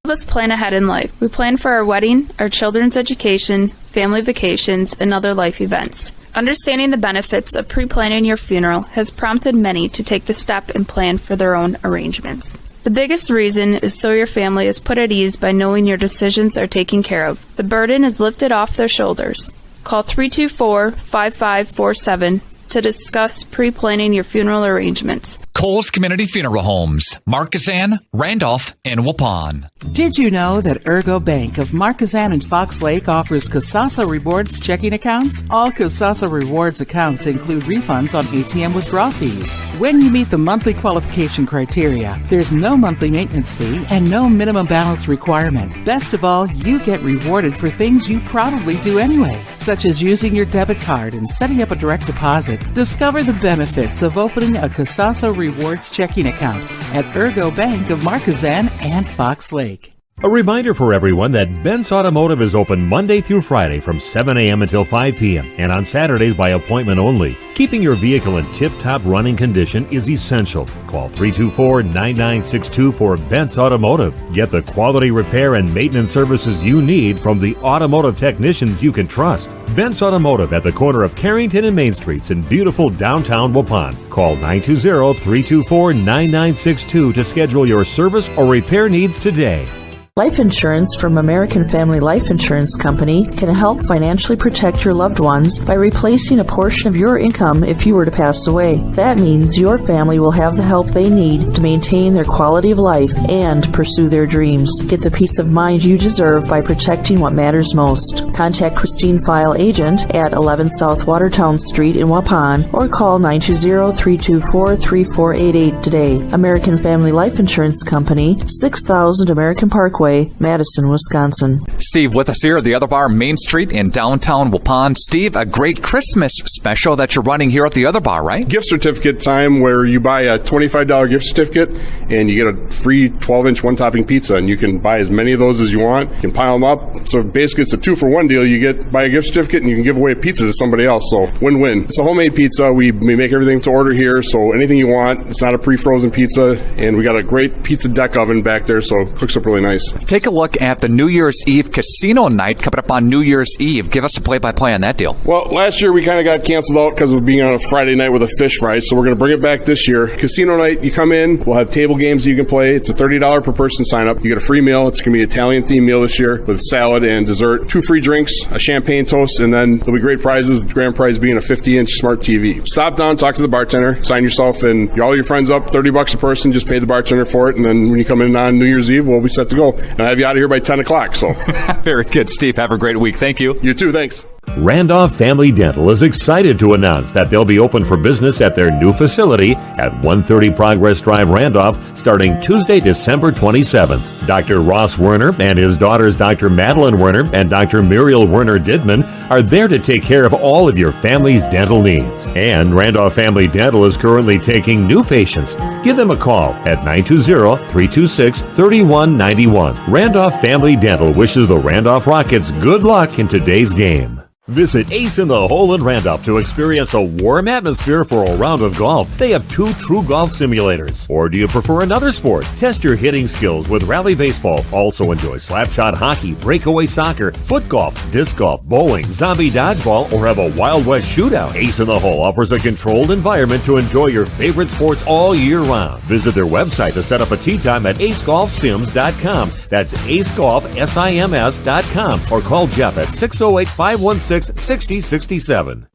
Speaker 9: All of us plan ahead in life. We plan for our wedding, our children's education, family vacations, and other life events. Understanding the benefits of pre-planning your funeral has prompted many to take the step and plan for their own arrangements. The biggest reason is so your family is put at ease by knowing your decisions are taken care of. The burden is lifted off their shoulders. Call 324-5547 to discuss pre-planning your funeral arrangements.
Speaker 10: Coles Community Funeral Homes, Markesan, Randolph, and Waupun.
Speaker 11: Did you know that Ergo Bank of Markesan and Fox Lake offers Casasa Rewards checking accounts? All Casasa Rewards accounts include refunds on ATM withdrawal fees. When you meet the monthly qualification criteria, there's no monthly maintenance fee and no minimum balance requirement. Best of all, you get rewarded for things you probably do anyway, such as using your debit card and setting up a direct deposit. Discover the benefits of opening a Casasa Rewards checking account at Ergo Bank of Markesan and Fox Lake.
Speaker 7: A reminder for everyone that Ben's Automotive is open Monday through Friday from 7 a.m. until 5 p.m. and on Saturdays by appointment only. Keeping your vehicle in tip-top running condition is essential. Call 324-9962 for Ben's Automotive. Get the quality repair and maintenance services you need from the automotive technicians you can trust. Ben's Automotive at the corner of Carrington and Main Streets in beautiful downtown Waupun. Call 920-324-9962 to schedule your service or repair needs today.
Speaker 13: Life insurance from American Family Life Insurance Company can help financially protect your loved ones by replacing a portion of your income if you were to pass away. That means your family will have the help they need to maintain their quality of life and pursue their dreams. Get the peace of mind you deserve by protecting what matters most. Contact Christine File Agent at 11 South Watertown Street in Waupun or call 920-324-3488 today. American Family Life Insurance Company, 6000 American Parkway, Madison, Wisconsin.
Speaker 10: Steve with us here at the Other Bar, Main Street in downtown Waupun. Steve, a great Christmas special that you're running here at the Other Bar, right?
Speaker 12: Gift certificate time where you buy a $25 gift certificate and you get a free 12-inch one-topping pizza, and you can buy as many of those as you want. You can pile them up. So basically it's a 2-for-1 deal. You buy a gift certificate and you can give away a pizza to somebody else. So win-win. It's a homemade pizza. We make everything to order here, so anything you want. It's not a pre-frozen pizza, and we got a great pizza deck oven back there, so it cooks up really nice.
Speaker 10: Take a look at the New Year's Eve casino night coming up on New Year's Eve. Give us a play-by-play on that deal.
Speaker 12: Well, last year we kind of got canceled out because of being on a Friday night with a fish fry, so we're going to bring it back this year. Casino night, you come in, we'll have table games you can play. It's a $30 per person sign up. You get a free meal. It's going to be an Italian-themed meal this year with salad and dessert, 2 free drinks, a champagne toast, and then there'll be great prizes, the grand prize being a 50-inch smart TV. Stop down, talk to the bartender, sign yourself and all your friends up, $30 a person, just pay the bartender for it, and then when you come in on New Year's Eve, we'll be set to go. And I'll have you out of here by 10 o'clock. So
Speaker 10: Very good, Steve. Have a great week. Thank you.
Speaker 12: You too. Thanks.
Speaker 7: Randolph Family Dental is excited to announce that they'll be open for business at their new facility at 130 Progress Drive, Randolph, starting Tuesday, December 27th. Dr. Ross Werner and his daughters Dr. Madeline Werner and Dr. Muriel Werner Didman are there to take care of all of your family's dental needs. And Randolph Family Dental is currently taking new patients. Give them a call at 920-326-3191. Randolph Family Dental wishes the Randolph Rockets good luck in today's game. Visit Ace in the Hole in Randolph to experience a warm atmosphere for a round of golf. They have 2 true golf simulators. Or do you prefer another sport? Test your hitting skills with Rally Baseball. Also enjoy slapshot hockey, breakaway soccer, foot golf, disc golf, bowling, zombie dodgeball, or have a Wild West shootout. Ace in the Hole offers a controlled environment to enjoy your favorite sports all year round. Visit their website to set up a tee time at acegolfsims.com. That's acegolfsims.com. Or call Jeff at 608-516-6067.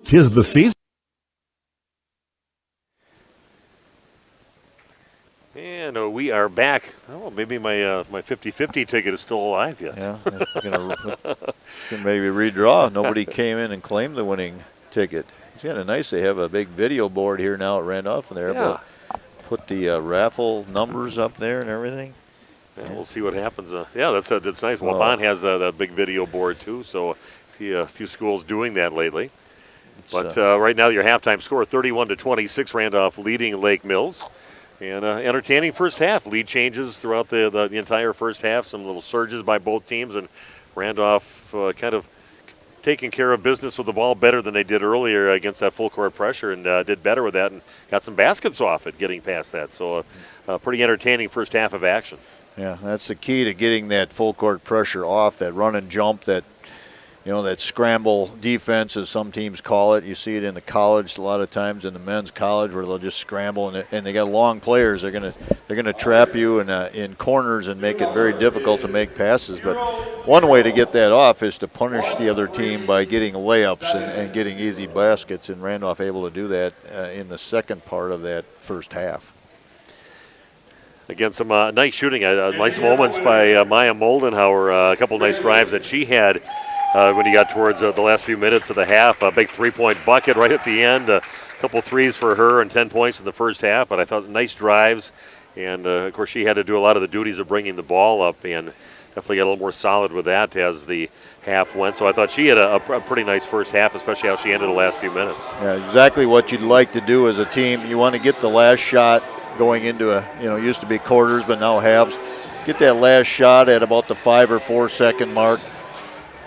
Speaker 7: 'Tis the season.
Speaker 1: And we are back. Oh, maybe my 50-50 ticket is still alive yet.
Speaker 2: Yeah, can maybe redraw. Nobody came in and claimed the winning ticket. It's kind of nice. They have a big video board here now at Randolph, and they're able to put the raffle numbers up there and everything.
Speaker 1: Yeah, we'll see what happens. That's nice. Waupun has that big video board too, so I see a few schools doing that lately. But right now, your halftime score 31-26. Randolph leading Lake Mills. And entertaining first half. Lead changes throughout the entire first half. Some little surges by both teams. And Randolph kind of taking care of business with the ball better than they did earlier against that full court pressure, and did better with that and got some baskets off it getting past that. So a pretty entertaining first half of action.
Speaker 2: Yeah, that's the key to getting that full court pressure off, that run and jump, that that scramble defense, as some teams call it. You see it in the college a lot of times, in the men's college, where they'll just scramble, and they got long players. They're gonna trap you in corners and make it very difficult to make passes. But one way to get that off is to punish the other team by getting layups and getting easy baskets. And Randolph able to do that in the second part of that first half.
Speaker 1: Again, some nice shooting, nice moments by Maya Moldenhauer. A couple nice drives that she had. When you got towards the last few minutes of the half, a big three-point bucket right at the end, a couple threes for her and 10 points in the first half, but I thought nice drives, and of course she had to do a lot of the duties of bringing the ball up, and definitely got a little more solid with that as the half went. So I thought she had a pretty nice first half, especially how she ended the last few minutes.
Speaker 2: Yeah, exactly what you'd like to do as a team. You want to get the last shot going into used to be quarters, but now halves. Get that last shot at about the 5 or 4 second mark.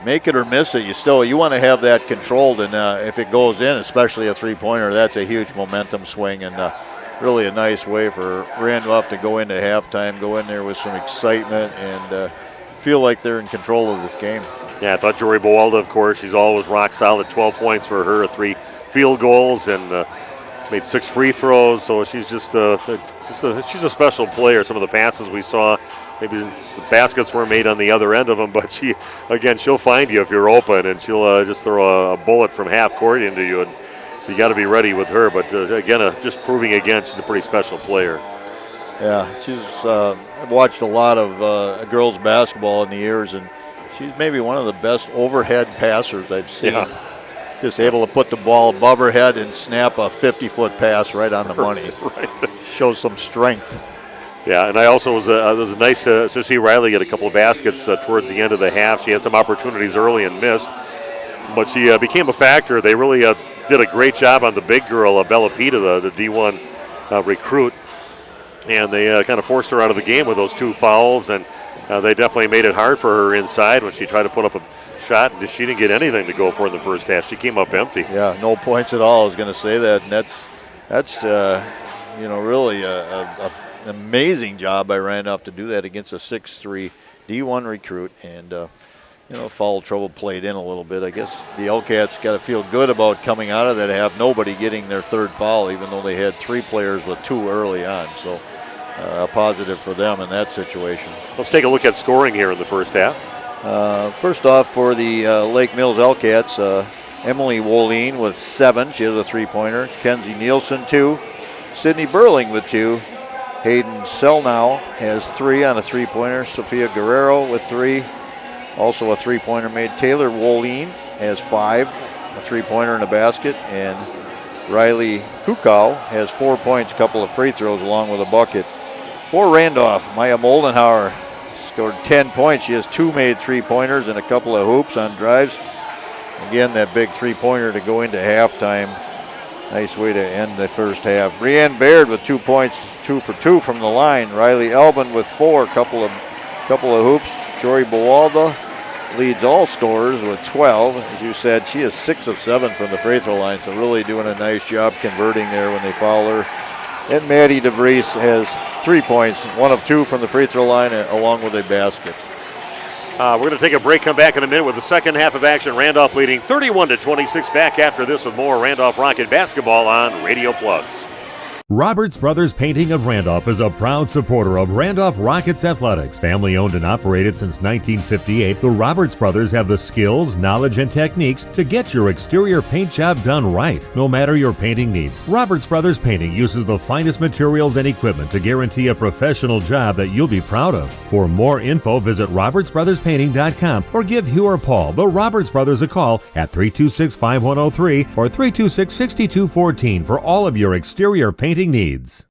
Speaker 2: Make it or miss it. You want to have that controlled, and if it goes in, especially a three-pointer, that's a huge momentum swing, and really a nice way for Randolph to go into halftime, go in there with some excitement, and feel like they're in control of this game.
Speaker 1: Yeah, I thought Jory Boalda, of course, she's always rock solid. 12 points for her, 3 field goals, and made 6 free throws. So she's just she's a special player. Some of the passes we saw, maybe the baskets were made on the other end of them, but she'll find you if you're open, and she'll just throw a bullet from half court into you, and so you got to be ready with her. But again, just proving again, she's a pretty special player.
Speaker 2: Yeah, I've watched a lot of girls basketball in the years, and she's maybe one of the best overhead passers I've seen. Yeah. Just able to put the ball above her head and snap a 50-foot pass right on the money.
Speaker 1: Right.
Speaker 2: Shows some strength.
Speaker 1: Yeah, and I also was nice to see Riley get a couple of baskets towards the end of the half. She had some opportunities early and missed, but she became a factor. They really did a great job on the big girl, Bella Pita, the D1 recruit, and they kind of forced her out of the game with those 2 fouls, and they definitely made it hard for her inside when she tried to put up a shot, and she didn't get anything to go for in the first half. She came up empty.
Speaker 2: Yeah, no points at all. I was going to say that, and that's really an amazing job by Randolph to do that against a 6'3" D1 recruit, and foul trouble played in a little bit. I guess the Hellcats got to feel good about coming out of that half, nobody getting their 3rd foul, even though they had 3 players with 2 early on. So a positive for them in that situation.
Speaker 1: Let's take a look at scoring here in the first half.
Speaker 2: First off, for the Lake Mills Hellcats, Emily Wolene with 7. She has a 3-pointer. Kenzie Nielsen, 2. Sydney Burling with 2. Hayden Selnow has 3 on a 3-pointer. Sophia Guerrero with 3. Also a 3-pointer made. Taylor Wolene has 5, a 3-pointer and a basket. And Riley Kukau has 4 points, a couple of free throws along with a bucket. For Randolph, Maya Moldenhauer scored 10 points. She has 2 made 3-pointers and a couple of hoops on drives. Again, that big 3-pointer to go into halftime. Nice way to end the first half. Brianne Baird with 2 points, 2 for 2 from the line. Riley Elbin with 4, couple of hoops. Jory Boalda leads all scorers with 12. As you said, she is 6 of 7 from the free throw line, so really doing a nice job converting there when they foul her. And Maddie DeVries has 3 points, 1 of 2 from the free throw line, along with a basket.
Speaker 1: We're going to take a break, come back in a minute with the second half of action. Randolph leading 31-26. Back after this with more Randolph Rocket basketball on Radio Plus.
Speaker 7: Roberts Brothers Painting of Randolph is a proud supporter of Randolph Rockets Athletics. Family owned and operated since 1958, the Roberts Brothers have the skills, knowledge, and techniques to get your exterior paint job done right, no matter your painting needs. Roberts Brothers Painting uses the finest materials and equipment to guarantee a professional job that you'll be proud of. For more info, visit robertsbrotherspainting.com or give Hugh or Paul, the Roberts Brothers, a call at 326-5103 or 326-6214 for all of your exterior painting needs.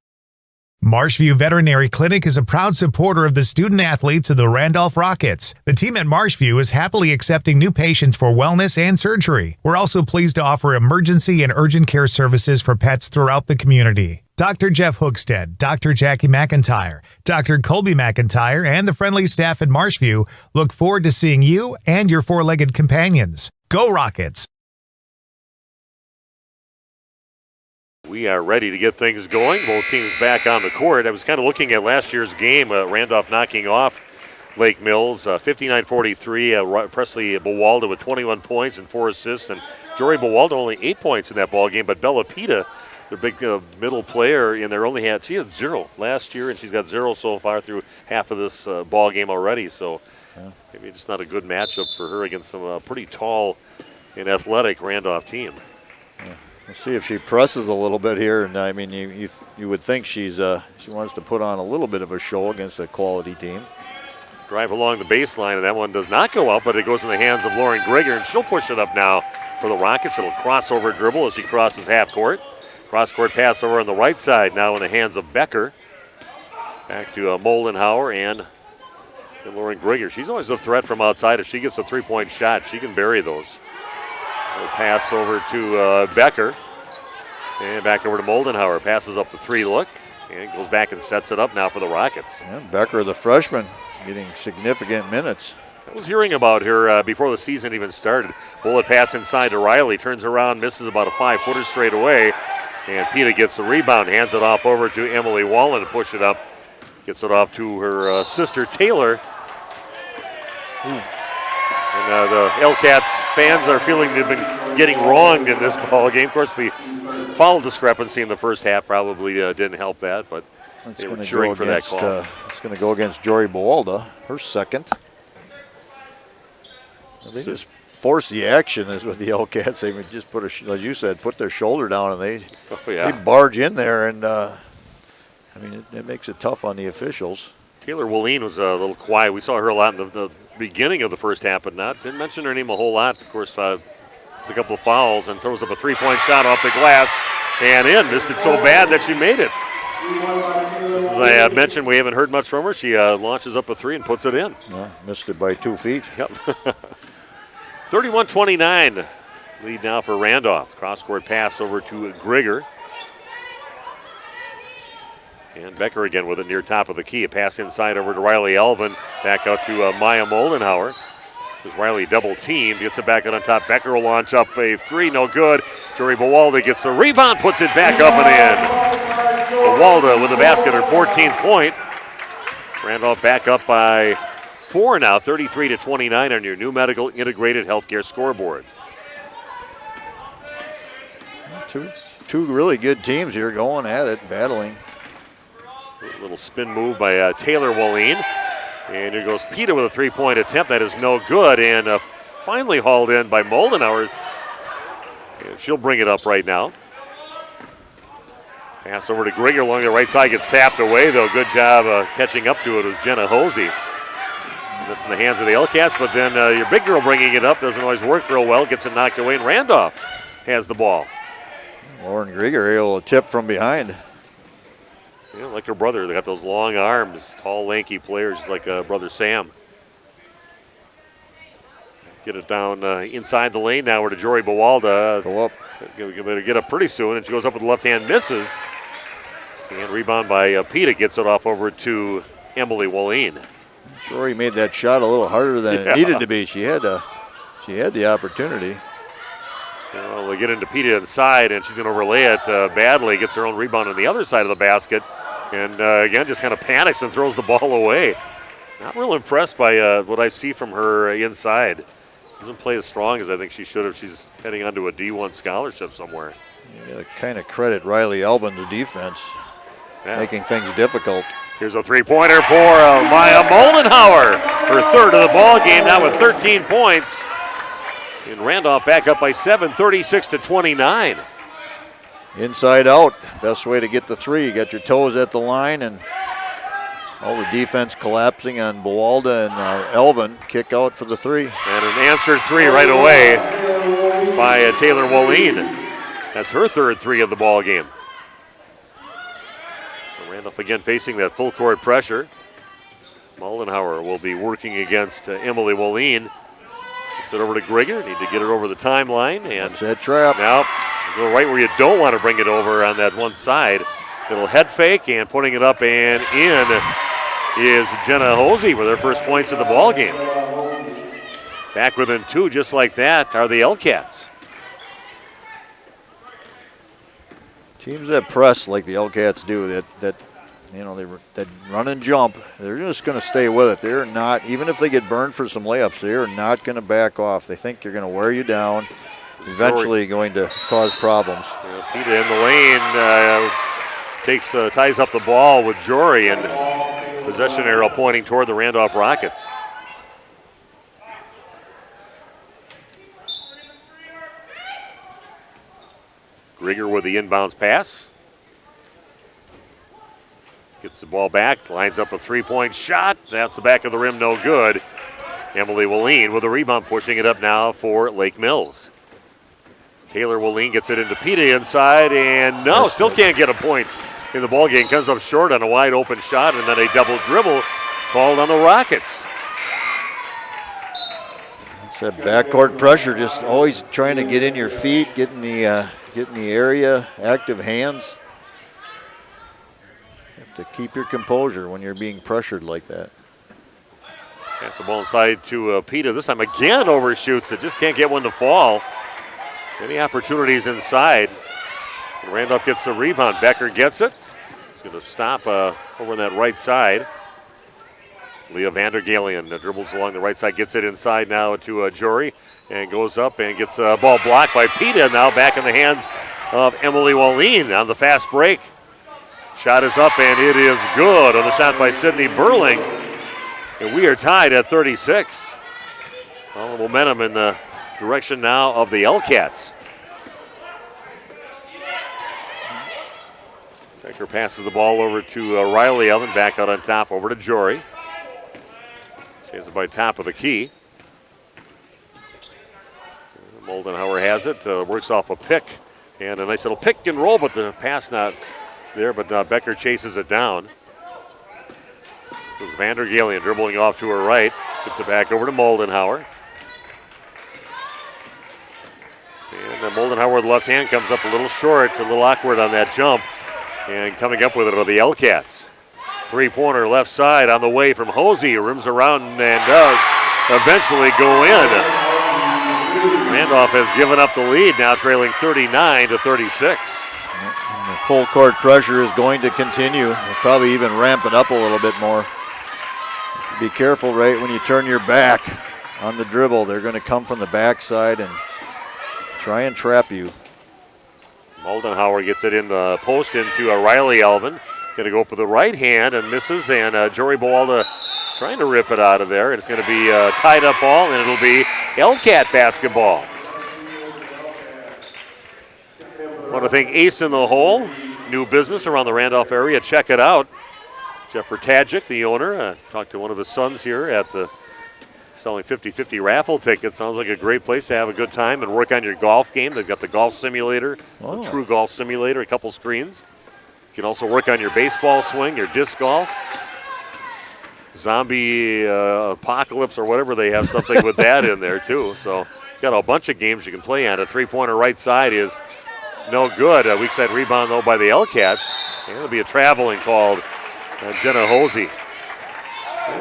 Speaker 14: Marshview Veterinary Clinic is a proud supporter of the student-athletes of the Randolph Rockets. The team at Marshview is happily accepting new patients for wellness and surgery. We're also pleased to offer emergency and urgent care services for pets throughout the community. Dr. Jeff Hookstead, Dr. Jackie McIntyre, Dr. Colby McIntyre, and the friendly staff at Marshview look forward to seeing you and your four-legged companions. Go Rockets!
Speaker 1: We are ready to get things going. Both teams back on the court. I was kind of looking at last year's game. Randolph knocking off Lake Mills, 59-43. Presley Bawalda with 21 points and 4 assists. And Jory Bawalda only 8 points in that ball game. But Bella Pita, the big middle player in there, she had 0 last year, and she's got 0 so far through half of this ball game already. So maybe it's not a good matchup for her against some pretty tall and athletic Randolph team.
Speaker 2: Yeah. We'll see if she presses a little bit here, and I mean, you would think she wants to put on a little bit of a show against a quality team.
Speaker 1: Drive along the baseline, and that one does not go up, but it goes in the hands of Lauren Grigger, and she'll push it up now for the Rockets. It'll crossover dribble as she crosses half court. Cross-court pass over on the right side, now in the hands of Becker. Back to Moldenhauer and Lauren Grigger. She's always a threat from outside. If she gets a three-point shot, she can bury those. We'll pass over to Becker. And back over to Moldenhauer. Passes up the 3 look. And goes back and sets it up now for the Rockets.
Speaker 2: Yeah, Becker, the freshman, getting significant minutes.
Speaker 1: I was hearing about her before the season even started. Bullet pass inside to Riley. Turns around, misses about a 5-footer straight away. And Pita gets the rebound. Hands it off over to Emily Wallen to push it up. Gets it off to her sister Taylor. And the Hellcats fans are feeling they've been getting wronged in this ball game. Of course, the foul discrepancy in the first half probably didn't help that, but they were cheering for that call.
Speaker 2: It's going to go against Jory Bawalda, her second. They just force the action is with the Hellcats. They would just as you said, put their shoulder down, and they barge in there, and I mean, it makes it tough on the officials.
Speaker 1: Taylor Willeen was a little quiet. We saw her a lot in the beginning of the first half, but didn't mention her name a whole lot. Of course, it's a couple of fouls and throws up a 3-point shot off the glass and in. Missed it so bad that she made it. As I mentioned, we haven't heard much from her. She launches up a 3 and puts it in.
Speaker 2: Yeah, missed it by 2 feet.
Speaker 1: Yep. 31-29. Lead now for Randolph. Cross-court pass over to Grigger. And Becker again with it near top of the key. A pass inside over to Riley Elvin. Back out to Maya Moldenhauer. As Riley double teamed, gets it back out on top. Becker will launch up a 3, no good. Jory Bawalda gets the rebound, puts it back up and in. Bawalda with the basket, her 14th point. Randolph back up by 4 now, 33-29 on your new medical integrated healthcare scoreboard.
Speaker 2: Two really good teams here going at it, battling.
Speaker 1: A little spin move by Taylor Willeen. And here goes Pita with a 3-point attempt. That is no good. And finally hauled in by Moldenhauer. And she'll bring it up right now. Pass over to Grigger along the right side. Gets tapped away, though. Good job catching up to it was Jenna Hosey. That's in the hands of the Hellcats. But then your big girl bringing it up doesn't always work real well. Gets it knocked away. And Randolph has the ball.
Speaker 2: Lauren Grigger able to tip from behind.
Speaker 1: Yeah, like her brother. They got those long arms, tall, lanky players, just like brother Sam. Get it down inside the lane now. We're to Jory Bawalda.
Speaker 2: Go up.
Speaker 1: Better get up pretty soon, and she goes up with the left hand, misses. And rebound by Pita, gets it off over to Emily Willeen.
Speaker 2: Jory made that shot a little harder than it needed to be. She had the opportunity.
Speaker 1: Well, they get into Pita inside, and she's going to overlay it badly. Gets her own rebound on the other side of the basket. And again, just kind of panics and throws the ball away. Not real impressed by what I see from her inside. Doesn't play as strong as I think she should if she's heading onto a D1 scholarship somewhere.
Speaker 2: You got to kind of credit Riley Elvin's defense, making things difficult.
Speaker 1: Here's a three-pointer for Maya Moldenhauer. Her third of the ball game now with 13 points. And Randolph back up by 7, 36-29.
Speaker 2: Inside out, best way to get the three. You got your toes at the line and all the defense collapsing on Buwalda and Elvin. Kick out for the three.
Speaker 1: And an answered three right away by Taylor Wallin. That's her third three of the ball game. So Randolph again facing that full court pressure. Moldenhauer will be working against Emily Wallin. Gets it over to Grigger. Need to get it over the timeline. And
Speaker 2: that's that trap.
Speaker 1: Now go right where you don't want to bring it over on that one side. Little head fake and putting it up and in is Jenna Hosey with her first points of the ball game. Back within two, just like that, are the L-Cats.
Speaker 2: Teams that press like the L-Cats do, that run and jump, they're just going to stay with it. They're not, even if they get burned for some layups, they are not going to back off. They think you're going to wear you down, eventually going to cause problems.
Speaker 1: Peta in the lane ties up the ball with Jory, and possession arrow pointing toward the Randolph Rockets. Grigger with the inbounds pass. Gets the ball back, lines up a three-point shot. That's the back of the rim, no good. Emily Wallin with a rebound, pushing it up now for Lake Mills. Taylor Wallin gets it into Peta inside, and still can't get a point in the ball game. Comes up short on a wide open shot, and then a double dribble called on the Rockets.
Speaker 2: It's that backcourt pressure, just always trying to get in your feet, get in the area, active hands. You have to keep your composure when you're being pressured like that.
Speaker 1: Pass the ball inside to Peta. This time again overshoots it. Just can't get one to fall. Any opportunities inside. And Randolph gets the rebound. Becker gets it. He's going to stop over on that right side. Leah Vandergalen dribbles along the right side, gets it inside now to Jory, and goes up and gets the ball blocked by Peta. Now back in the hands of Emily Wallin on the fast break. Shot is up, and it is good on the shot by Sydney Burling. And we are tied at 36. All the momentum in the direction now of the L-Cats. Becker passes the ball over to Riley Elvin, back out on top over to Jory. She has it by top of the key. Moldenhauer has it, works off a pick, and a nice little pick and roll, but the pass not there, but Becker chases it down. This is Vandergalen dribbling off to her right, gets it back over to Moldenhauer. And Moldenhauer with the left hand comes up a little short, a little awkward on that jump, and coming up with it are the L-Cats. Three-pointer left side on the way from Hosey, rims around and does eventually go in. Randolph has given up the lead, now trailing 39-36.
Speaker 2: The full court pressure is going to continue. They'll probably even ramp it up a little bit more. Be careful right when you turn your back on the dribble. They're going to come from the backside and try and trap you.
Speaker 1: Moldenhauer gets it in the post into Riley Elvin. Going to go for the right hand and misses, and Jory Buwalda trying to rip it out of there. And it's going to be a tied up ball, and it'll be L-Cat basketball. I want to thank Ace in the Hole, new business around the Randolph area. Check it out. Jeff Rtajic, the owner, talked to one of his sons here at the selling 50-50 raffle tickets. Sounds like a great place to have a good time and work on your golf game. They've got the golf simulator, the true golf simulator, a couple screens. You can also work on your baseball swing, your disc golf, zombie apocalypse or whatever. They have something with that in there too. So got a bunch of games you can play on. A three-pointer right side is no good. A weak side rebound though by the L-Cats. And it'll be a traveling called Jenna Hosey.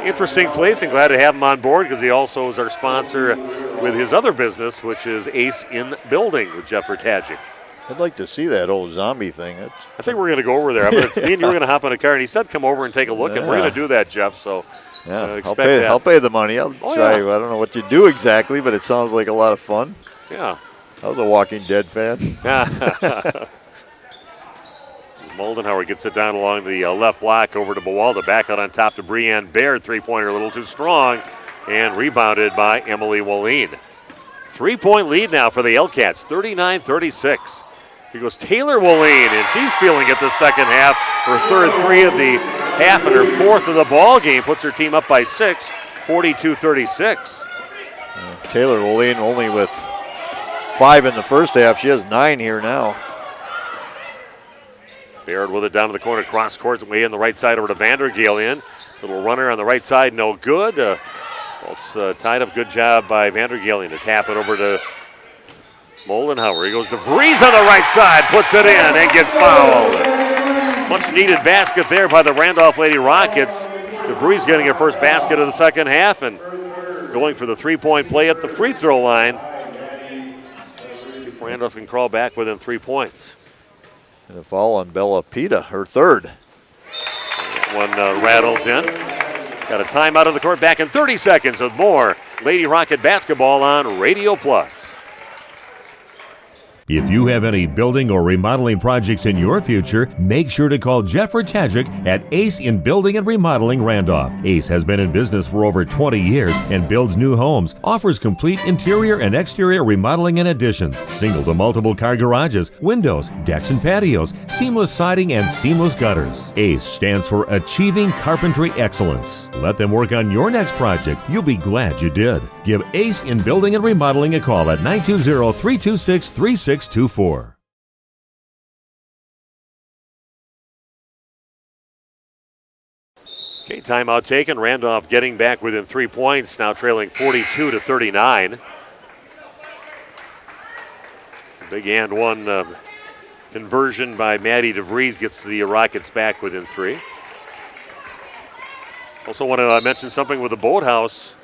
Speaker 1: Interesting place, and glad to have him on board because he also is our sponsor with his other business, which is Ace in Building with Jeff Rtajic.
Speaker 2: I'd like to see that old zombie thing.
Speaker 1: I think we're going to go over there. Me and you are going to hop in a car, and he said come over and take a look, and we're going to do that, Jeff. So
Speaker 2: I'll pay the money. I'll try. Yeah. I don't know what you do exactly, but it sounds like a lot of fun.
Speaker 1: Yeah.
Speaker 2: I was a Walking Dead fan.
Speaker 1: Moldenhauer gets it down along the left block over to Bawalda. Back out on top to Breanne Baird. Three-pointer a little too strong. And rebounded by Emily Wallin. 3-point lead now for the Elcats, 39-36. Here goes Taylor Wallin, and she's feeling it the second half. Her third three of the half and her fourth of the ball game puts her team up by 6, 42-36.
Speaker 2: Taylor Wallin only with 5 in the first half. She has 9 here now.
Speaker 1: Baird with it down to the corner, cross court, way in the right side over to Vandergeel in. Little runner on the right side, no good. Tied up, good job by Vandergeel to tap it over to Moldenhauer. He goes to Breeze on the right side, puts it in and gets fouled. Much needed basket there by the Randolph Lady Rockets. DeVries getting her first basket of the second half and going for the 3-point play at the free throw line. See if Randolph can crawl back within 3 points.
Speaker 2: And a foul on Bella Pita, her third.
Speaker 1: One rattles in. Got a timeout on the court, back in 30 seconds with more Lady Rocket basketball on Radio Plus.
Speaker 7: If you have any building or remodeling projects in your future, make sure to call Jeff Tajik at Ace in Building and Remodeling Randolph. Ace has been in business for over 20 years and builds new homes, offers complete interior and exterior remodeling and additions, single to multiple car garages, windows, decks and patios, seamless siding and seamless gutters. Ace stands for Achieving Carpentry Excellence. Let them work on your next project. You'll be glad you did. Give Ace in Building and Remodeling a call at 920-326-3624.
Speaker 1: Okay, timeout taken. Randolph getting back within 3 points, now trailing 42-39. Big and one conversion by Maddie DeVries gets the Rockets back within 3. Also want to mention something with the Boathouse.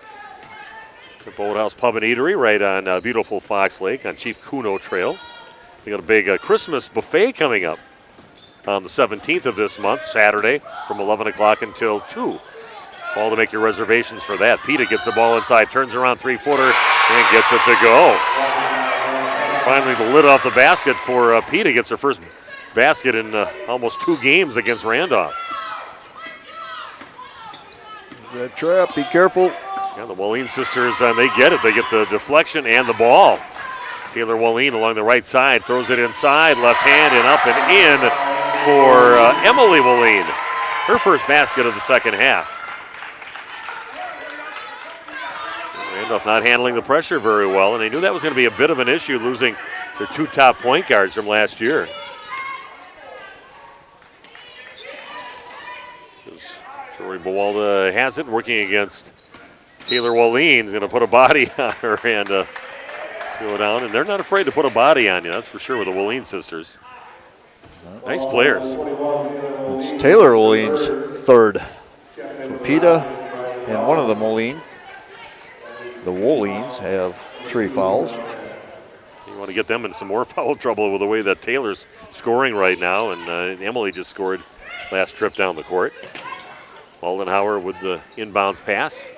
Speaker 1: The Boathouse Pub and Eatery right on beautiful Fox Lake on Chief Kuno Trail. We got a big Christmas buffet coming up on the 17th of this month, Saturday, from 11 o'clock until 2. Call to make your reservations for that. Pita gets the ball inside, turns around three-footer, and gets it to go. Finally, the lid off the basket for Pita. Gets her first basket in almost 2 games against Randolph.
Speaker 2: That trap, be careful.
Speaker 1: Yeah, the Wallin sisters, they get it. They get the deflection and the ball. Taylor Wallin along the right side, throws it inside, left hand and up and in for Emily Wallin. Her first basket of the second half. Randolph not handling the pressure very well, and they knew that was going to be a bit of an issue, losing their 2 top point guards from last year. Tori Bawalda has it, working against Taylor Wallin. Is going to put a body on her and go down. And they're not afraid to put a body on you, that's for sure, with the Wallin sisters. Nice players.
Speaker 2: It's Taylor Wallin's third. So Pita and one of the Wallin. The Wallins have 3 fouls.
Speaker 1: You want to get them in some more foul trouble with the way that Taylor's scoring right now. And Emily just scored last trip down the court. Moldenhauer with the inbounds pass.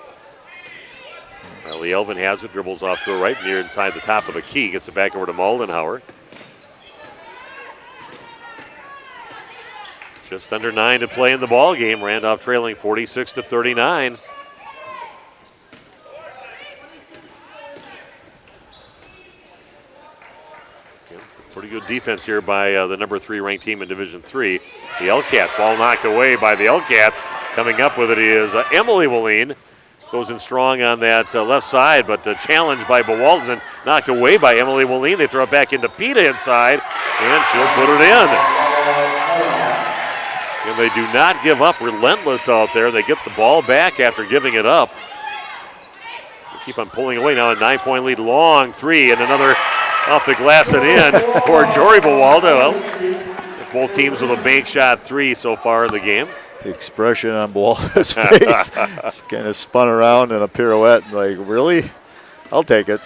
Speaker 1: Riley Elvin has it, dribbles off to the right, near inside the top of the key, gets it back over to Moldenhauer. Just under 9 to play in the ball game. Randolph trailing 46-39. Pretty good defense here by the number 3 ranked team in Division 3. The Elcats, ball knocked away by the Elcats. Coming up with it is Emily Wallin. Goes in strong on that left side, but challenged by Bawalden, knocked away by Emily Wallin. They throw it back into Pita inside, and she'll put it in. And they do not give up, relentless out there. They get the ball back after giving it up. They keep on pulling away now, a 9-point lead, long 3, and another off the glass and in for Jory Bawalda. Well, both teams with a bank shot 3 so far in the game.
Speaker 2: The expression on Bawalda's face, she kind of spun around in a pirouette, like, really? I'll take it.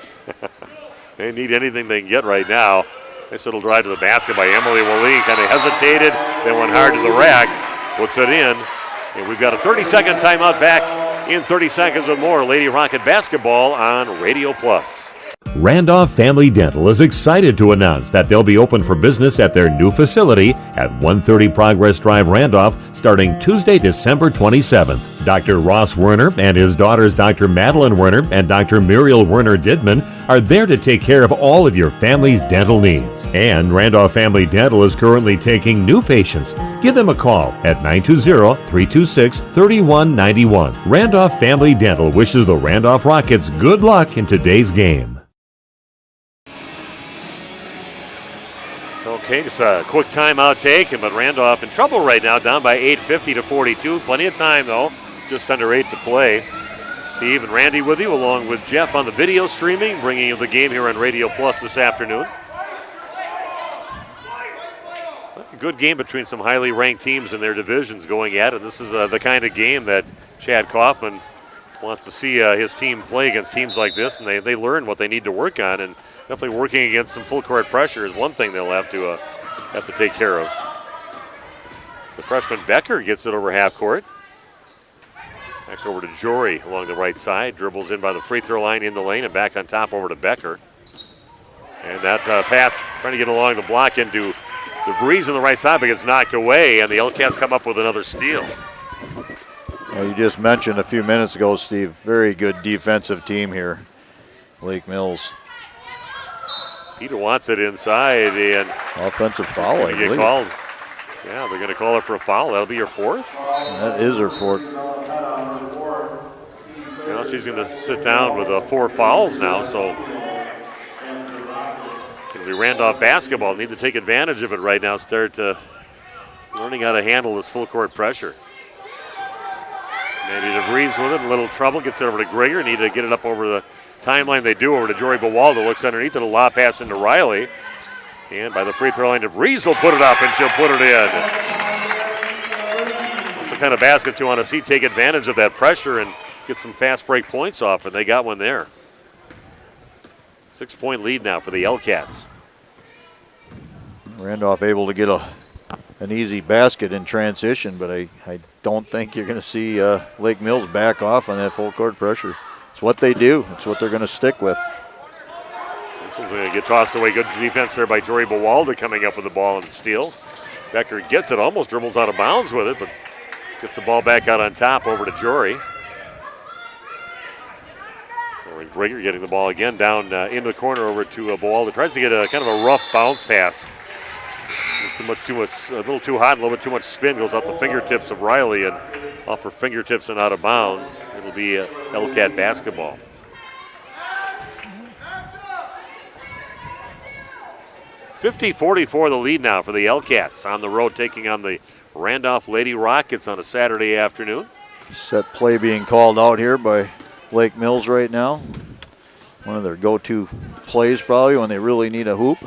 Speaker 1: They need anything they can get right now. Nice little drive to the basket by Emily Wallin. Kind of hesitated, then went hard to the rack, puts it in. And we've got a 30-second timeout, back in 30 seconds with more Lady Rocket basketball on Radio Plus.
Speaker 7: Randolph Family Dental is excited to announce that they'll be open for business at their new facility at 130 Progress Drive, Randolph, starting Tuesday, December 27th. Dr. Ross Werner and his daughters Dr. Madeline Werner and Dr. Muriel Werner Didman are there to take care of all of your family's dental needs. And Randolph Family Dental is currently taking new patients. Give them a call at 920-326-3191. Randolph Family Dental wishes the Randolph Rockets good luck in today's game.
Speaker 1: Okay, just a quick timeout taken, but Randolph in trouble right now, down by 8:50 to 42. Plenty of time, though, just under 8 to play. Steve and Randy with you, along with Jeff on the video streaming, bringing you the game here on Radio Plus this afternoon. A good game between some highly ranked teams in their divisions going at it. This is the kind of game that Chad Kaufman wants to see his team play against teams like this, and they learn what they need to work on, and definitely working against some full court pressure is one thing they'll have to take care of. The freshman Becker gets it over half court. Back over to Jory along the right side, dribbles in by the free throw line in the lane, and back on top over to Becker. And that pass trying to get along the block into the Breeze on the right side, but gets knocked away, and the L-Cats come up with another steal.
Speaker 2: You just mentioned a few minutes ago, Steve, very good defensive team here, Lake Mills.
Speaker 1: Peter wants it inside, and
Speaker 2: offensive foul, I believe.
Speaker 1: Called. Yeah, they're going to call it for a foul. That'll be your fourth.
Speaker 2: That is her fourth.
Speaker 1: Well, she's going to sit down with 4 fouls now, so it'll be Randolph basketball. Need to take advantage of it right now. Start learning how to handle this full court pressure. Maybe DeVries with it, a little trouble, gets it over to Greger. Need to get it up over the timeline. They do over to Jory Bawalda. Looks underneath it, a lob pass into Riley. And by the free throw line, DeVries will put it up, and she'll put it in. That's the kind of basket you want to see take advantage of that pressure and get some fast break points off, and they got one there. 6-point lead now for the L-Cats.
Speaker 2: Randolph able to get an easy basket in transition, but I don't think you're going to see Lake Mills back off on that full court pressure. It's what they do. It's what they're going to stick with.
Speaker 1: This one's going to get tossed away. Good defense there by Jory Bawalda coming up with the ball and the steal. Becker gets it, almost dribbles out of bounds with it, but gets the ball back out on top over to Jory. Greger getting the ball again down into the corner over to Bawalda. Tries to get a kind of a rough bounce pass. Too much, a little too hot, a little bit too much spin. Goes off the fingertips of Riley and off her fingertips and out of bounds. It'll be L-Cat basketball. .50-44 the lead now for the L-Cats on the road taking on the Randolph Lady Rockets on a Saturday afternoon.
Speaker 2: Set play being called out here by Lake Mills right now. One of their go-to plays probably when they really need a hoop.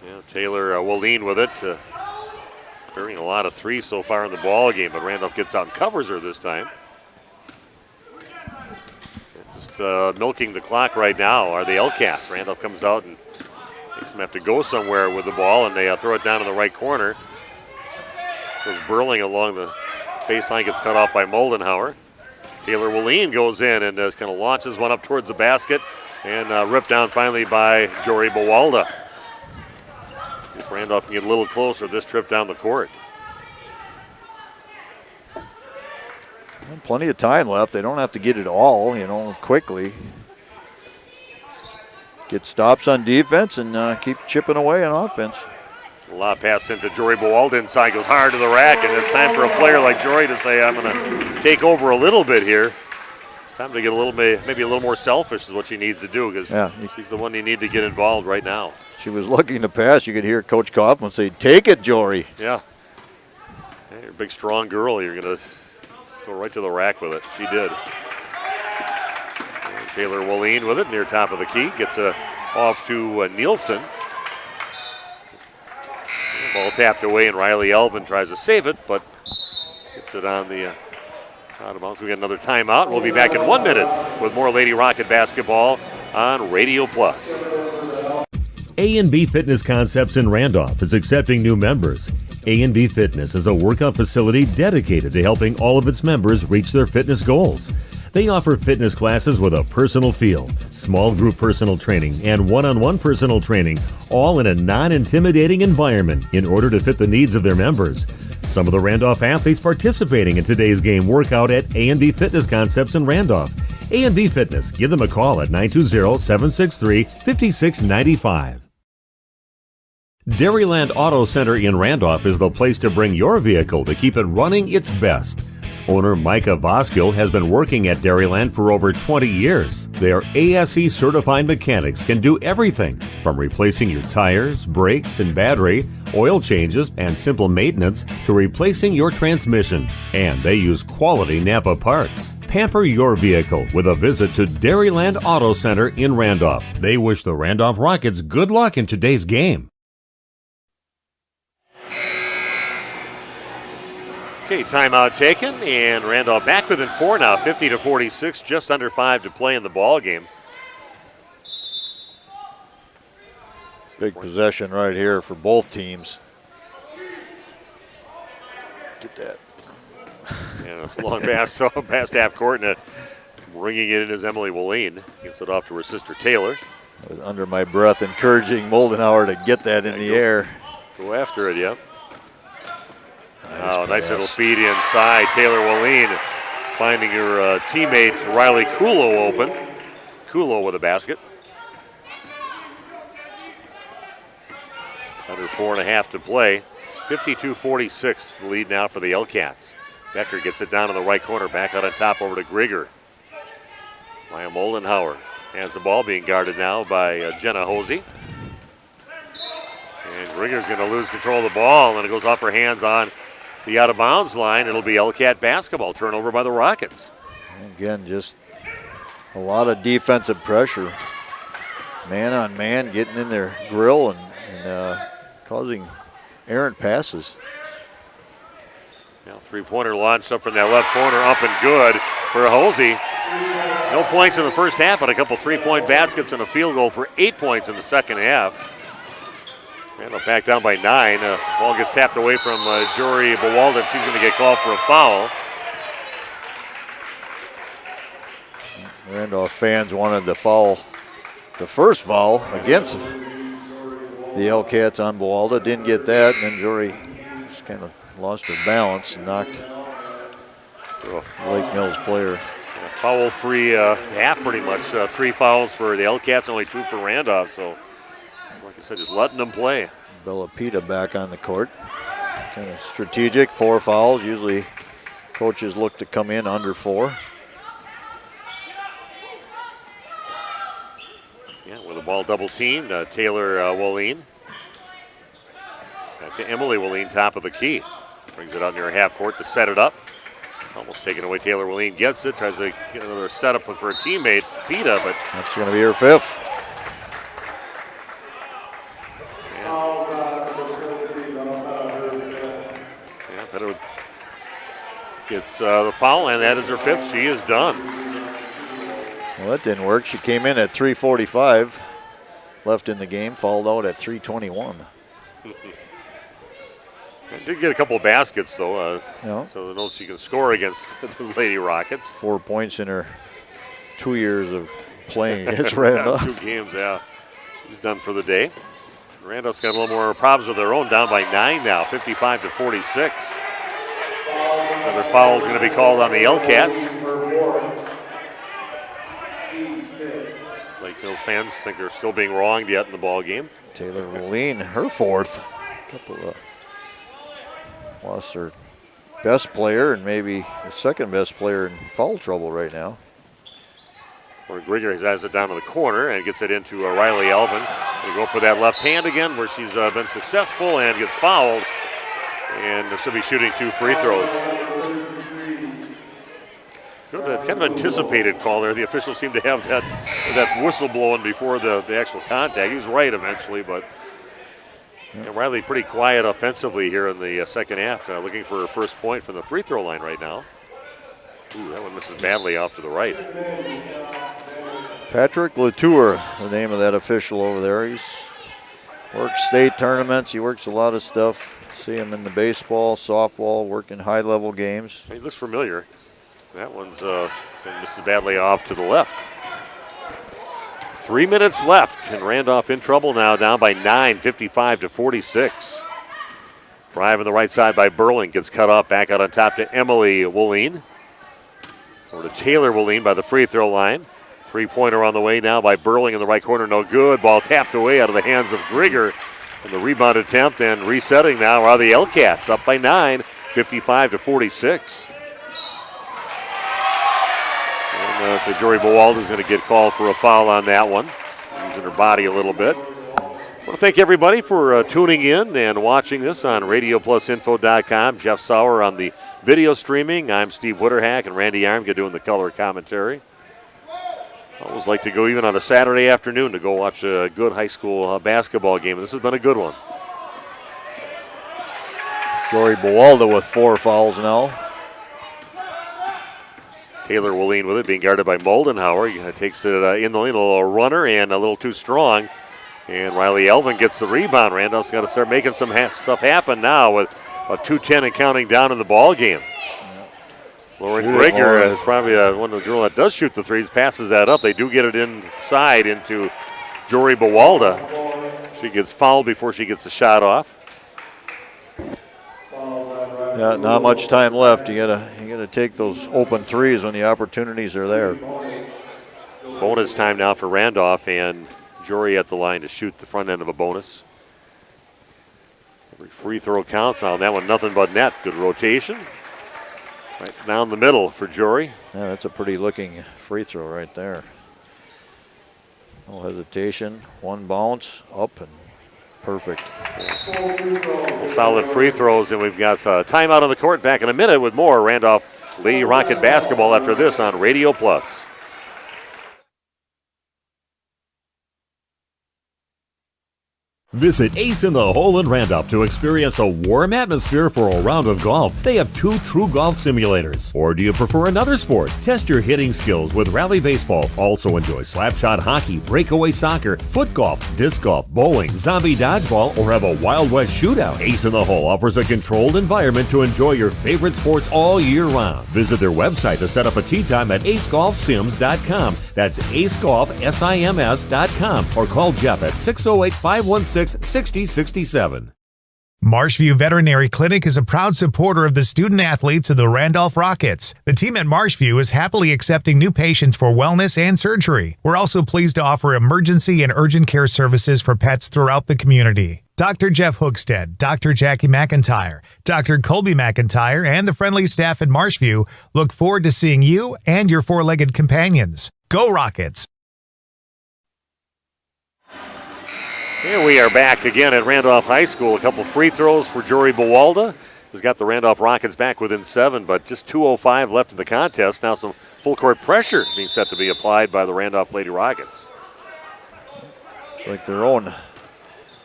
Speaker 1: Yeah, Taylor Wallin with it. Carrying a lot of threes so far in the ball game, but Randolph gets out and covers her this time. Just milking the clock right now are the L-Cats. Randolph comes out and makes them have to go somewhere with the ball, and they throw it down in the right corner. Goes Burling along the baseline, gets cut off by Moldenhauer. Taylor Wallin goes in and kind of launches one up towards the basket and ripped down finally by Jory Bawalda. If Randolph can get a little closer this trip down the court.
Speaker 2: And plenty of time left. They don't have to get it all, quickly. Get stops on defense and keep chipping away on offense.
Speaker 1: Lob pass into Jory Bawalda inside, goes hard to the rack, and it's time for a player like Jory to say, I'm going to take over a little bit here. Time to get maybe a little more selfish is what she needs to do, because she's the one you need to get involved right now.
Speaker 2: She was looking to pass. You could hear Coach Kaufman say, take it, Jory.
Speaker 1: Yeah. Hey, you're a big, strong girl. You're going to go right to the rack with it. She did. And Taylor Wallin with it near top of the key. Gets off to Nielsen. Ball tapped away, and Riley Elvin tries to save it, but gets it on the out of bounds. We got another timeout. We'll be back in 1 minute with more Lady Rocket basketball on Radio Plus.
Speaker 7: A&B Fitness Concepts in Randolph is accepting new members. A&B Fitness is a workout facility dedicated to helping all of its members reach their fitness goals. They offer fitness classes with a personal feel, small group personal training, and one-on-one personal training, all in a non-intimidating environment in order to fit the needs of their members. Some of the Randolph athletes participating in today's game work out at A&B Fitness Concepts in Randolph. A&B Fitness. Give them a call at 920-763-5695. Dairyland Auto Center in Randolph is the place to bring your vehicle to keep it running its best. Owner Micah Voskill has been working at Dairyland for over 20 years. Their ASE certified mechanics can do everything from replacing your tires, brakes, and battery, oil changes, and simple maintenance to replacing your transmission. And they use quality Napa parts. Pamper your vehicle with a visit to Dairyland Auto Center in Randolph. They wish the Randolph Rockets good luck in today's game.
Speaker 1: Okay, timeout taken, and Randolph back within 4 now, 50-46, just under 5 to play in the ball game.
Speaker 2: Big possession right here for both teams. Get that.
Speaker 1: And a long pass, so past half court, and bringing it in is Emily Willeen. Gets it off to her sister Taylor.
Speaker 2: I was under my breath encouraging Moldenhauer to get that in the air.
Speaker 1: Go after it, yep. Nice little feed inside. Taylor Willeen finding her teammate Riley Kulo open. Kulo with a basket. Under 4.5 to play. 52-46, the lead now for the L-Cats. Becker gets it down in the right corner, back out on top over to Grieger. Maya Moldenhauer has the ball, being guarded now by Jenna Hosey. And Grieger's going to lose control of the ball, and it goes off her hands on the out-of-bounds line. It'll be L-Cat basketball, turnover by the Rockets.
Speaker 2: Again, just a lot of defensive pressure. Man on man, getting in their grill and causing errant passes.
Speaker 1: Now three-pointer launched up from that left corner, up and good for Hosey. No points in the first half, but a couple three-point baskets and a field goal for 8 points in the second half. Randolph back down by 9. Ball gets tapped away from Jory Bawalda. She's going to get called for a foul.
Speaker 2: Randolph fans wanted the foul, the first foul against the L-Cats on Bawalda. Didn't get that, and then Jory just kind of lost her balance and knocked Lake Mills player.
Speaker 1: Foul-free half pretty much. 3 fouls for the L-Cats, only 2 for Randolph. So, like I said, just letting them play.
Speaker 2: Bella Pita back on the court. Kind of strategic, 4 fouls. Usually coaches look to come in under 4.
Speaker 1: Yeah, with the ball double teamed, Taylor Willeen. Back to Emily Willeen, top of the key. Brings it out near half court to set it up. Almost taken away. Taylor Willeen gets it, tries to get another setup for her teammate, Pita, but
Speaker 2: that's going to be her 5th.
Speaker 1: Yeah, Pita gets the foul, and that is her 5th. She is done.
Speaker 2: Well, that didn't work. She came in at 3:45 left in the game, fouled out at 3:21.
Speaker 1: Did get a couple of baskets, though,
Speaker 2: yeah.
Speaker 1: So knows she can score against the Lady Rockets.
Speaker 2: 4 points in her 2 years of playing against Randolph.
Speaker 1: 2 games, yeah. She's done for the day. Randolph's got a little more problems of their own, down by 9 now, 55-46. Another foul is going to be called on the L-Cats. Lake Hills fans think they're still being wronged yet in the ball game.
Speaker 2: Taylor Willeen, her 4th. Couple of lost her best player and maybe the second best player in foul trouble right now.
Speaker 1: Where Grieger has it down to the corner and gets it into Riley Elvin. They go for that left hand again where she's been successful and gets fouled. And she'll be shooting 2 free throws. Kind of anticipated call there. The officials seem to have that whistle blowing before the actual contact. He was right eventually, but Riley pretty quiet offensively here in the second half. Looking for her first point from the free throw line right now. Ooh, that one misses badly off to the right.
Speaker 2: Patrick Latour, the name of that official over there. He's worked state tournaments. He works a lot of stuff. See him in the baseball, softball, working high-level games.
Speaker 1: He looks familiar. That one's misses badly off to the left. 3 minutes left, and Randolph in trouble now, down by 9, 55-46. Drive on the right side by Burling, gets cut off, back out on top to Emily Wooleen. Over to Taylor Wooleen by the free throw line. Three-pointer on the way now by Burling in the right corner, no good. Ball tapped away out of the hands of Grigger. And the rebound attempt, and resetting now are the L-Cats, up by 9, 55-46. And so Jory Bowalda is going to get called for a foul on that one, using her body a little bit. I want to thank everybody for tuning in and watching this on RadioPlusInfo.com. Jeff Sauer on the video streaming. I'm Steve Witterhack and Randy Armga doing the color commentary. I always like to go even on a Saturday afternoon to go watch a good high school basketball game. This has been a good one.
Speaker 2: Jory Bowalda with 4 fouls now.
Speaker 1: Taylor Wooleen with it, being guarded by Moldenhauer. He takes it in the lane, a little runner and a little too strong. And Riley Elvin gets the rebound. Randolph's got to start making some stuff happen now with a 2:10 and counting down in the ball game. Lauren Grigger is probably one of the girls that does shoot the threes, passes that up. They do get it inside into Jory Bowalda. She gets fouled before she gets the shot off.
Speaker 2: Yeah, not much time left. You gotta take those open threes when the opportunities are there.
Speaker 1: Bonus time now for Randolph, and Jory at the line to shoot the front end of a bonus. Every free throw counts. On that one, nothing but net. Good rotation. Right down the middle for Jory.
Speaker 2: Yeah, that's a pretty looking free throw right there. No hesitation. One bounce, up, and perfect.
Speaker 1: Yeah. Solid free throws, and we've got a timeout on the court. Back in a minute with more Randolph Lady Rocket basketball after this on Radio Plus.
Speaker 7: Visit Ace in the Hole in Randolph to experience a warm atmosphere for a round of golf. They have 2 true golf simulators. Or do you prefer another sport? Test your hitting skills with Rally Baseball. Also enjoy slapshot hockey, breakaway soccer, foot golf, disc golf, bowling, zombie dodgeball, or have a Wild West shootout. Ace in the Hole offers a controlled environment to enjoy your favorite sports all year round. Visit their website to set up a tee time at acegolfsims.com. That's acegolfsims.com. Or call Jeff at 608-516-6067.
Speaker 14: Marshview Veterinary Clinic is a proud supporter of the student athletes of the Randolph Rockets. The team at Marshview is happily accepting new patients for wellness and surgery. We're also pleased to offer emergency and urgent care services for pets throughout the community. Dr. Jeff Hookstead, Dr. Jackie McIntyre, Dr. Colby McIntyre, and the friendly staff at Marshview look forward to seeing you and your four-legged companions. Go Rockets!
Speaker 1: Here we are back again at Randolph High School. A couple free throws for Jory Bowalda. Has got the Randolph Rockets back within 7, but just 2:05 left in the contest. Now some full court pressure being set to be applied by the Randolph Lady Rockets.
Speaker 2: It's like their own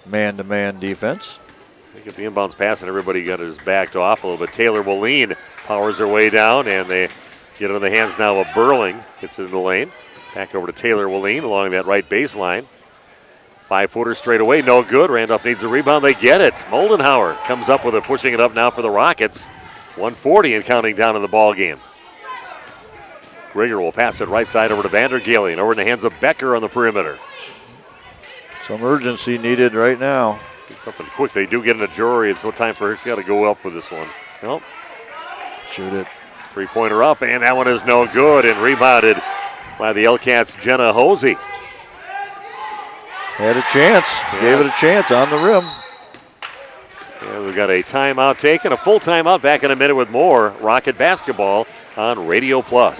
Speaker 2: man-to-man defense.
Speaker 1: They get the inbounds pass and everybody got his backed off a little bit. Taylor Wooleen powers their way down, and they get it in the hands now of Burling. Gets it in the lane. Back over to Taylor Wooleen along that right baseline. 5-footer straight away, no good. Randolph needs a rebound. They get it. Moldenhauer comes up with it, pushing it up now for the Rockets. 1:40 and counting down in the ball game. Grigger will pass it right side over to Vandergalen, over in the hands of Becker on the perimeter.
Speaker 2: Some urgency needed right now.
Speaker 1: Something quick. They do get into Jory. It's no time for her. She's got to go up with this one. Nope.
Speaker 2: Shoot it.
Speaker 1: Three-pointer up, and that one is no good, and rebounded by the L-Cats' Jenna Hosey.
Speaker 2: Had a chance. Yeah. Gave it a chance on the rim.
Speaker 1: Yeah, we've got a timeout taken, a full timeout. Back in a minute with more Rocket basketball on Radio Plus.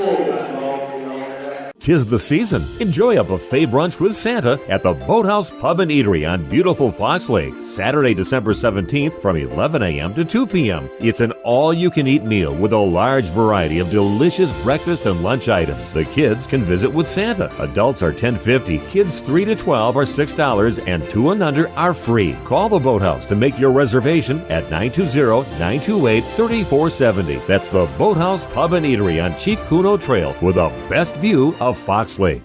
Speaker 7: 'Tis the season. Enjoy a buffet brunch with Santa at the Boathouse Pub and Eatery on beautiful Fox Lake, Saturday, December 17th from 11 a.m. to 2 p.m. It's an all-you-can-eat meal with a large variety of delicious breakfast and lunch items. The kids can visit with Santa. Adults are $10.50, kids 3 to 12 are $6, and 2 and under are free. Call the Boathouse to make your reservation at 920-928-3470. That's the Boathouse Pub and Eatery on Chief Kuno Trail with the best view of Fox Lake.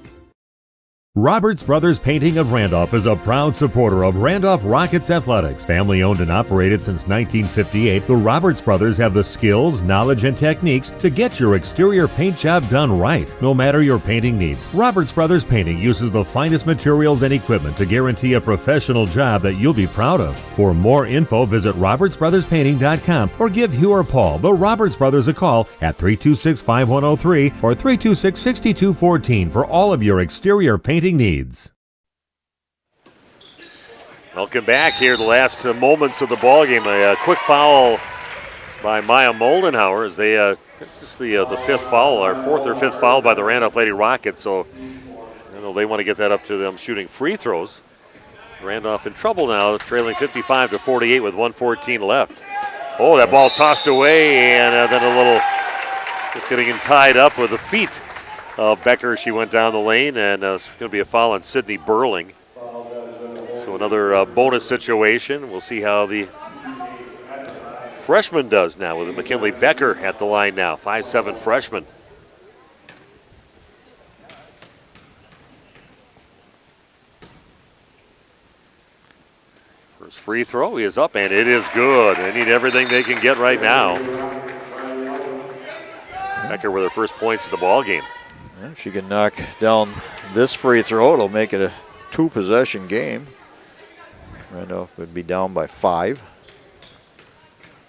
Speaker 7: Roberts Brothers Painting of Randolph is a proud supporter of Randolph Rockets athletics. Family owned and operated since 1958, the Roberts Brothers have the skills, knowledge, and techniques to get your exterior paint job done right, no matter your painting needs. Roberts Brothers Painting uses the finest materials and equipment to guarantee a professional job that you'll be proud of. For more info, visit robertsbrotherspainting.com or give Hugh or Paul, the Roberts Brothers, a call at 326-5103 or 326-6214 for all of your exterior painting needs.
Speaker 1: Welcome back here, the last moments of the ball game. A quick foul by Maya Moldenhauer as they that's just the fifth foul, or fourth or fifth foul by the Randolph Lady Rockets. So they want to get that up to them shooting free throws. Randolph in trouble now, trailing 55-48 with 1:14 left. Oh, that ball tossed away, and then a little just getting tied up with the feet. Becker, she went down the lane, and it's going to be a foul on Sydney Burling. So another bonus situation. We'll see how the freshman does now with McKinley Becker at the line now, 5'7" freshman. First free throw is up, and it is good. They need everything they can get right now. Becker with her first points of the ball game.
Speaker 2: If she can knock down this free throw, it'll make it a 2-possession game. Randolph would be down by 5.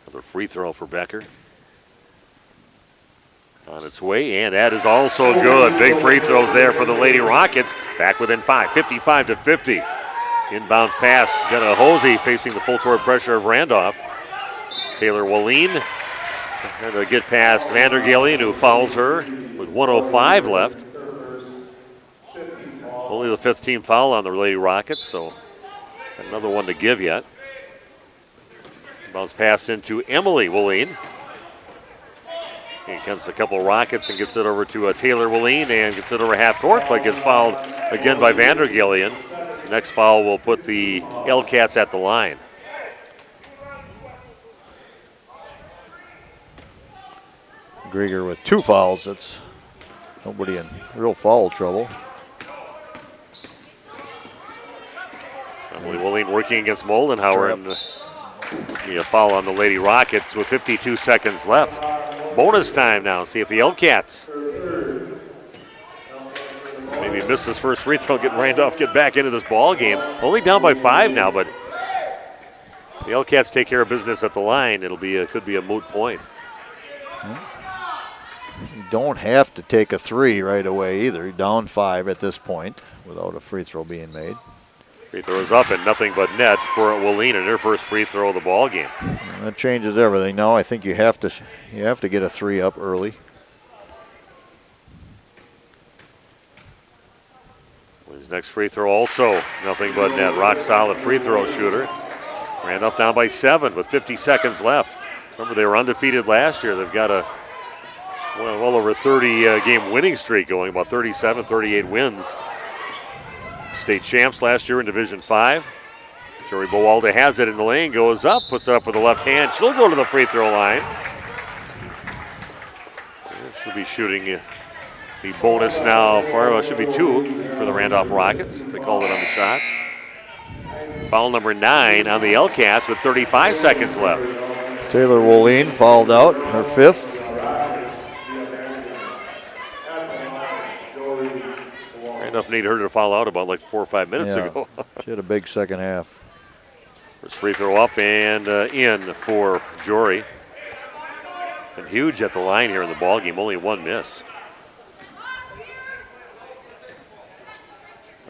Speaker 1: Another free throw for Becker. On its way, and that is also good. Big free throws there for the Lady Rockets. Back within 5, 55-50. Inbounds pass, Jenna Hosey facing the full court pressure of Randolph. Taylor Walleen trying to get past Vandergillian, who fouls her with 1:05 left. Only the 5th team foul on the Lady Rockets, so another one to give yet. Bounce pass into Emily Walleen. He comes a couple Rockets and gets it over to Taylor Walleen and gets it over half court, but gets fouled again by Vandergillian. The next foul will put the L-Cats at the line.
Speaker 2: Grieger with 2 fouls. That's nobody in real foul trouble.
Speaker 1: Emily Walleen working against Moldenhauer, and a foul on the Lady Rockets with 52 seconds left. Bonus time now. See if the L-Cats maybe missed his first free throw, get Randolph get back into this ball game. Only down by 5 now, but the L-Cats take care of business at the line. It'll be could be a moot point.
Speaker 2: You don't have to take a 3 right away either. You're down 5 at this point without a free throw being made.
Speaker 1: Free throw is up and nothing but net for Walleen in her first free throw of the ball game.
Speaker 2: And that changes everything. Now I think you have to get a 3 up early.
Speaker 1: His next free throw also nothing but net. Rock solid free throw shooter. Randolph down by 7 with 50 seconds left. Remember, they were undefeated last year. They've got a well over 30 game winning streak going, about 37, 38 wins. State champs last year in Division 5. Joey Bowalda has it in the lane, goes up, puts it up with the left hand. She'll go to the free throw line. She'll be shooting the bonus now for, should be 2 for the Randolph Rockets, if they called it on the shot. Foul number 9 on the L-Cats with 35 seconds left.
Speaker 2: Taylor Walleen fouled out, her 5th.
Speaker 1: Randolph needed her to foul out about like 4 or 5 minutes ago.
Speaker 2: She had a big second half.
Speaker 1: First free throw up and in for Jory. And huge at the line here in the ball game, only 1 miss.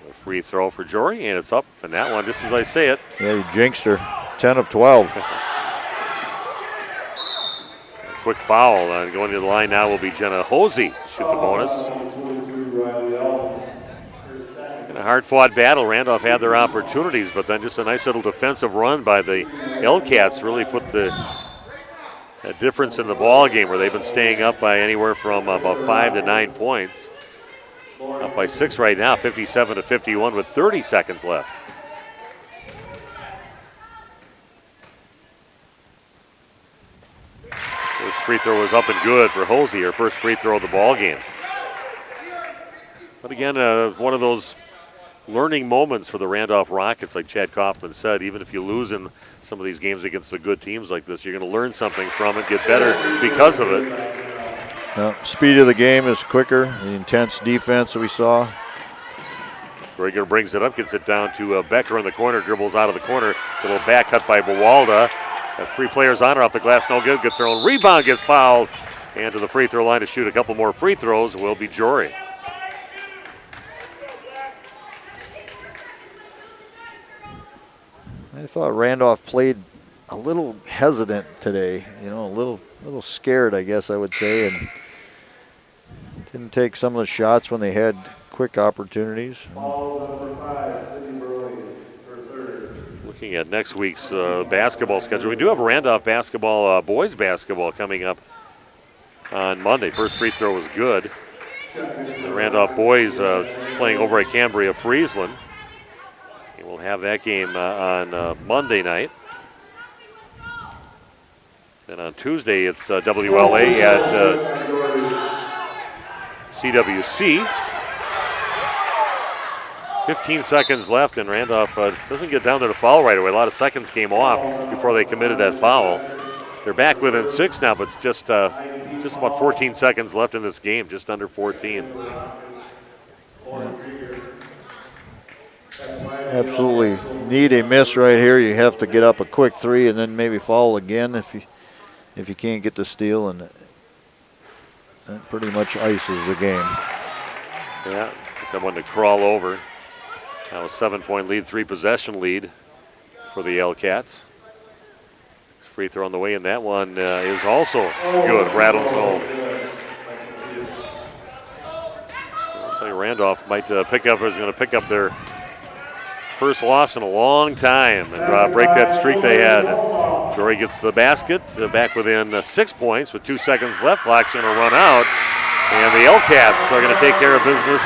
Speaker 1: A free throw for Jory, and it's up. And that one, just as I say it.
Speaker 2: Yeah, you jinxed her. 10 of 12.
Speaker 1: Quick foul. Going to the line now will be Jenna Hosey. Shoot the bonus. In a hard-fought battle, Randolph had their opportunities, but then just a nice little defensive run by the L-Cats really put the difference in the ball game, where they've been staying up by anywhere from about 5 to 9 points. Up by 6 right now, 57-51 with 30 seconds left. First free throw was up and good for Hosey, her first free throw of the ball game. But again, one of those learning moments for the Randolph Rockets, like Chad Kaufman said. Even if you lose in some of these games against the good teams like this, you're going to learn something from it, get better because of it.
Speaker 2: Speed of the game is quicker, the intense defense that we saw.
Speaker 1: Drager brings it up, gets it down to Becker in the corner, dribbles out of the corner. Little back cut by Bawalda. Got 3 players on her, off the glass, no good. Gets their own rebound, gets fouled. And to the free throw line to shoot a couple more free throws will be Jory.
Speaker 2: I thought Randolph played a little hesitant today, a little scared, I guess I would say, and didn't take some of the shots when they had quick opportunities.
Speaker 1: Looking at next week's basketball schedule, we do have Randolph basketball, boys basketball coming up on Monday. First free throw was good. The Randolph boys playing over at Cambria-Friesland. We'll have that game on Monday night. Then on Tuesday, it's WLA at CWC. 15 seconds left, and Randolph doesn't get down there to foul right away. A lot of seconds came off before they committed that foul. They're back within 6 now, but it's just about 14 seconds left in this game, just under 14.
Speaker 2: Absolutely need a miss right here. You have to get up a quick 3 and then maybe foul again if you can't get the steal, and that pretty much ices the game.
Speaker 1: Yeah, someone to crawl over. Now a 7-point lead, 3-possession lead for the L-Cats. Free throw on the way, and that one is also good. Rattles home. Looks like Randolph might is going to pick up their first loss in a long time and break that streak they had. Jory gets the basket, back within 6 points with 2 seconds left. Clock's going to run out, and the L-Cats are going to take care of business,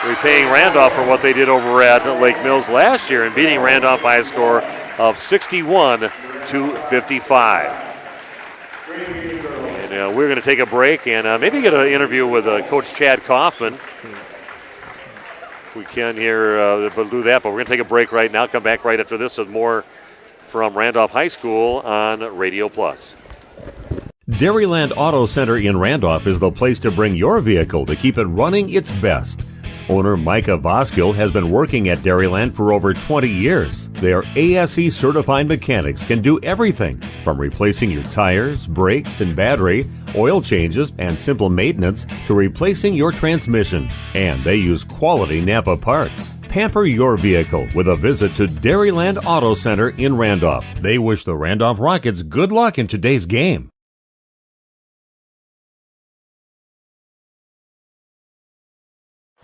Speaker 1: repaying Randolph for what they did over at Lake Mills last year and beating Randolph by a score of 61-55. And we're going to take a break and maybe get an interview with Coach Chad Kaufman. If we can here, but do that. But we're going to take a break right now. Come back right after this with more from Randolph High School on Radio Plus.
Speaker 7: Dairyland Auto Center in Randolph is the place to bring your vehicle to keep it running its best. Owner Micah Voskill has been working at Dairyland for over 20 years. Their ASE certified mechanics can do everything from replacing your tires, brakes, and battery, oil changes, and simple maintenance to replacing your transmission. And they use quality Napa parts. Pamper your vehicle with a visit to Dairyland Auto Center in Randolph. They wish the Randolph Rockets good luck in today's game.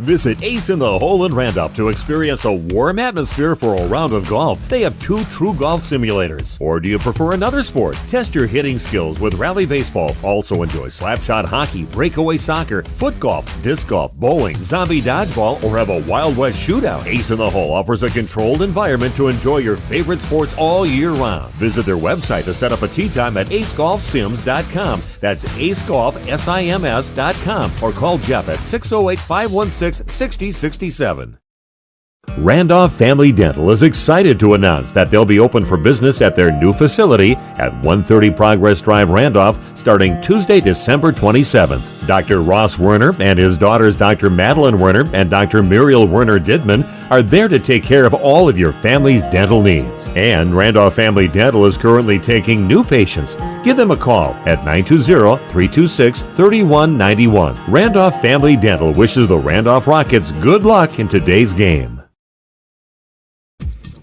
Speaker 7: Visit Ace in the Hole in Randolph to experience a warm atmosphere for a round of golf. They have 2 true golf simulators. Or do you prefer another sport? Test your hitting skills with Rally Baseball. Also enjoy slapshot hockey, breakaway soccer, foot golf, disc golf, bowling, zombie dodgeball, or have a Wild West shootout. Ace in the Hole offers a controlled environment to enjoy your favorite sports all year round. Visit their website to set up a tee time at acegolfsims.com. That's acegolfsims.com. Or call Jeff at 608-516-6067. Randolph Family Dental is excited to announce that they'll be open for business at their new facility at 130 Progress Drive, Randolph, starting Tuesday, December 27th. Dr. Ross Werner and his daughters Dr. Madeline Werner and Dr. Muriel Werner Didman are there to take care of all of your family's dental needs. And Randolph Family Dental is currently taking new patients. Give them a call at 920-326-3191. Randolph Family Dental wishes the Randolph Rockets good luck in today's game.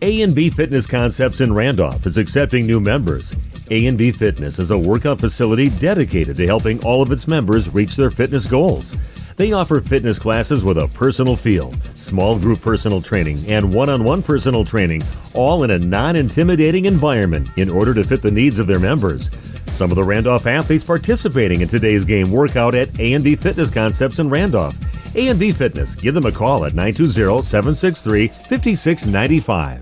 Speaker 7: A&B Fitness Concepts in Randolph is accepting new members. A&B Fitness is a workout facility dedicated to helping all of its members reach their fitness goals. They offer fitness classes with a personal feel, small group personal training, and one-on-one personal training, all in a non-intimidating environment in order to fit the needs of their members. Some of the Randolph athletes participating in today's game work out at A&B Fitness Concepts in Randolph. A&B Fitness, give them a call at 920-763-5695.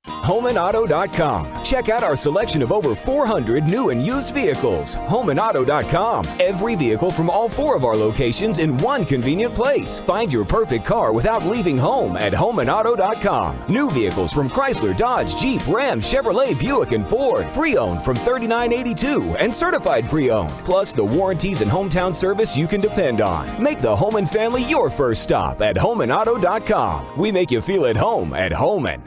Speaker 3: HomeandAuto.com. Check out our selection of over 400 new and used vehicles. HomeAndAuto.com. Every vehicle from all 4 of our locations in one convenient place. Find your perfect car without leaving home at HomeAndAuto.com. New vehicles from Chrysler, Dodge, Jeep, Ram, Chevrolet, Buick, and Ford. Pre-owned from $39.82 and certified pre-owned. Plus the warranties and hometown service you can depend on. Make the Holman family your first stop at HomeAndAuto.com. We make you feel at home at Holman.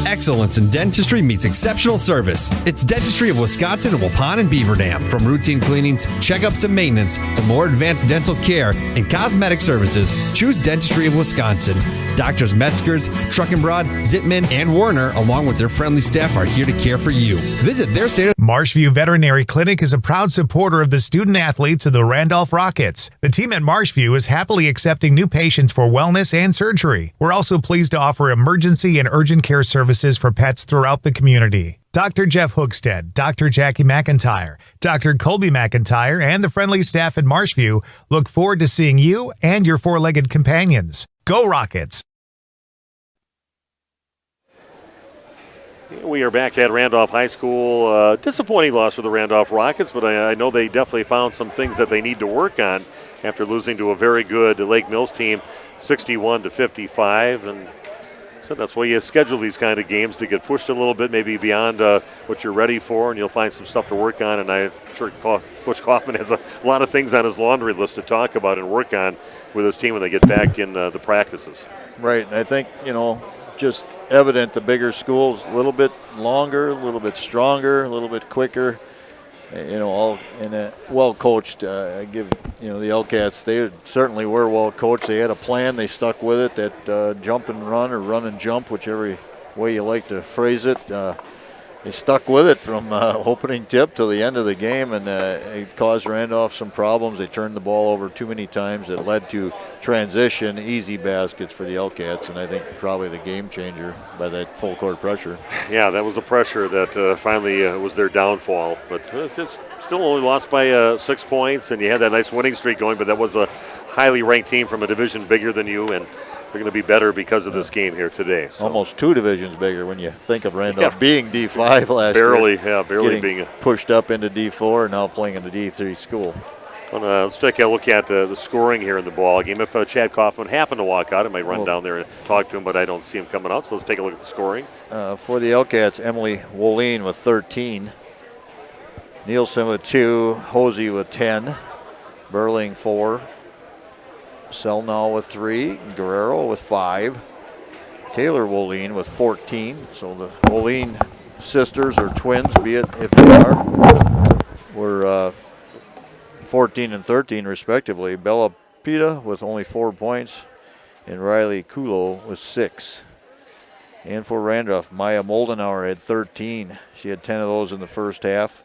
Speaker 6: Excellence in dentistry meets exceptional service. It's Dentistry of Wisconsin in Waupun and Beaver Dam. From routine cleanings, checkups, and maintenance to more advanced dental care and cosmetic services, choose Dentistry of Wisconsin. Doctors Metzger's, Truckenbrod, Dittman, and Warner, along with their friendly staff, are here to care for you. Visit their state of
Speaker 14: Marshview Veterinary Clinic is a proud supporter of the student athletes of the Randolph Rockets. The team at Marshview is happily accepting new patients for wellness and surgery. We're also pleased to offer emergency and urgent care services for pets throughout the community. Dr. Jeff Hookstead, Dr. Jackie McIntyre, Dr. Colby McIntyre, and the friendly staff at Marshview look forward to seeing you and your four-legged companions. Go Rockets!
Speaker 1: We are back at Randolph High School. Disappointing loss for the Randolph Rockets, but I know they definitely found some things that they need to work on after losing to a very good Lake Mills team, 61-55. And so that's why you schedule these kind of games, to get pushed a little bit, maybe beyond what you're ready for, and you'll find some stuff to work on. And I'm sure Coach Kaufman has a lot of things on his laundry list to talk about and work on with his team when they get back in the practices.
Speaker 2: Right, and I think, just evident the bigger schools, a little bit longer, a little bit stronger, a little bit quicker, all in a well coached. I give the Elcats, they certainly were well coached. They had a plan, they stuck with it. That jump and run, or run and jump, whichever way you like to phrase it. They stuck with it from opening tip to the end of the game, and it caused Randolph some problems. They turned the ball over too many times. It led to transition, easy baskets for the Elcats, and I think probably the game changer by that full court pressure.
Speaker 1: Yeah, that was the pressure that finally was their downfall. But it's still only lost by 6 points, and you had that nice winning streak going, but that was a highly ranked team from a division bigger than you, and they're going to be better because of this game here today. So.
Speaker 2: Almost 2 divisions bigger when you think of Randolph being D5 last year.
Speaker 1: Barely being
Speaker 2: pushed up into D4 and now playing in the D3 school.
Speaker 1: Let's take a look at the scoring here in the ball game. If Chad Kaufman happened to walk out, I might run down there and talk to him, but I don't see him coming out. So let's take a look at the scoring.
Speaker 2: For the Elcats, Emily Woline with 13. Nielsen with 2. Hosey with 10. Burling 4. Selnall with 3, Guerrero with 5, Taylor Woline with 14. So the Woline sisters, or twins, be it if they are, were 14 and 13 respectively. Bella Pita with only 4 points, and Riley Kulo with 6. And for Randolph, Maya Moldenauer had 13. She had 10 of those in the first half.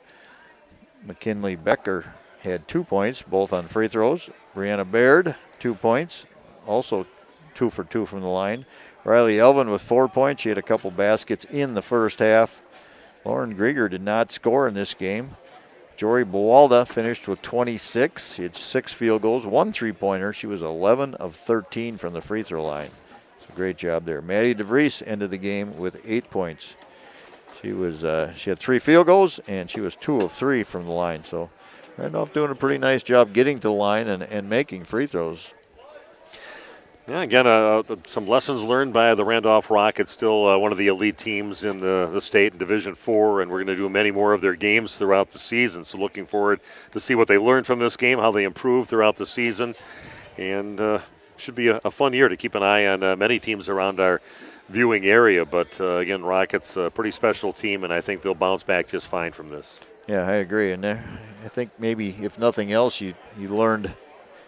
Speaker 2: McKinley Becker had 2 points, both on free throws. Brianna Baird, 2 points, also 2 for 2 from the line. Riley Elvin with 4 points. She had a couple baskets in the first half. Lauren Grieger did not score in this game. Jory Bawalda finished with 26. She had 6 field goals, 1 3-pointer. She was 11 of 13 from the free throw line. So great job there. Maddie DeVries ended the game with 8 points. She had 3 field goals, and she was 2 of 3 from the line. So Randolph doing a pretty nice job getting to the line and making free throws.
Speaker 1: Yeah, again, some lessons learned by the Randolph Rockets, still one of the elite teams in the state in Division 4, and we're going to do many more of their games throughout the season. So looking forward to see what they learned from this game, how they improve throughout the season, and should be a fun year to keep an eye on many teams around our viewing area. But again, Rockets, a pretty special team, and I think they'll bounce back just fine from this.
Speaker 2: Yeah, I agree. And I think maybe, if nothing else, you learned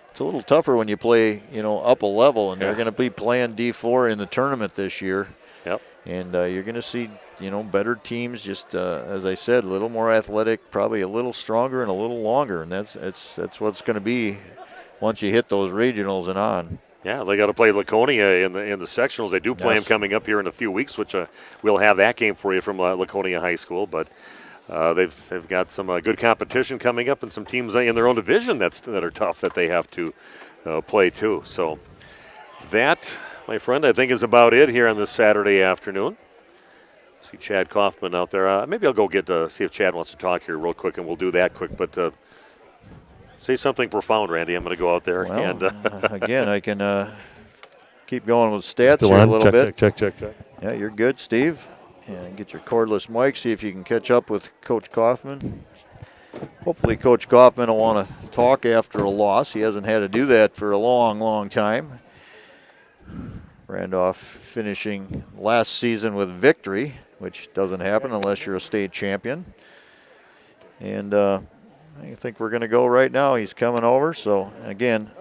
Speaker 2: it's a little tougher when you play, up a level. And they're going to be playing D4 in the tournament this year.
Speaker 1: Yep.
Speaker 2: And you're going to see, better teams, just as I said, a little more athletic, probably a little stronger and a little longer. And that's what it's going to be once you hit those regionals and on.
Speaker 1: Yeah, they got to play Laconia in the sectionals. They do play them coming up here in a few weeks, which we'll have that game for you from Laconia High School. But they've got some good competition coming up, and some teams in their own division that are tough that they have to play too. So that, my friend, I think is about it here on this Saturday afternoon. See Chad Kaufman out there. Maybe I'll go get see if Chad wants to talk here real quick, and we'll do that quick. But say something profound, Randy. I'm going to go out there.
Speaker 2: Well,
Speaker 1: and
Speaker 2: again, I can keep going with stats
Speaker 1: Still
Speaker 2: here
Speaker 1: on?
Speaker 2: a little bit.
Speaker 7: Check.
Speaker 2: Yeah, you're good, Steve. And get your cordless mic, see if you can catch up with Coach Kaufman. Hopefully Coach Kaufman will want to talk after a loss. He hasn't had to do that for a long, long time. Randolph finishing last season with victory, which doesn't happen unless you're a state champion. And I think we're going to go right now. He's coming over. So, again,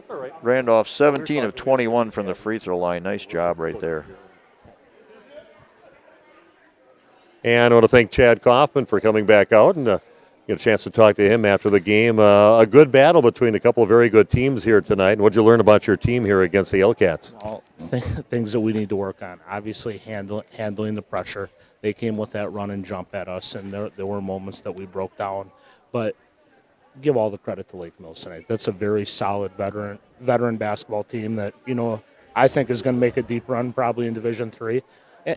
Speaker 2: Randolph 17 of 21 from the free throw line. Nice job right there.
Speaker 7: And I want to thank Chad Kaufman for coming back out and get a chance to talk to him after the game. A good battle between a couple of very good teams here tonight. And what did you learn about your team here against the Hellcats?
Speaker 8: Well, things that we need to work on. Obviously, handling the pressure. They came with that run and jump at us, and there were moments that we broke down. But give all the credit to Lake Mills tonight. That's a very solid veteran basketball team that, I think is going to make a deep run probably in Division III.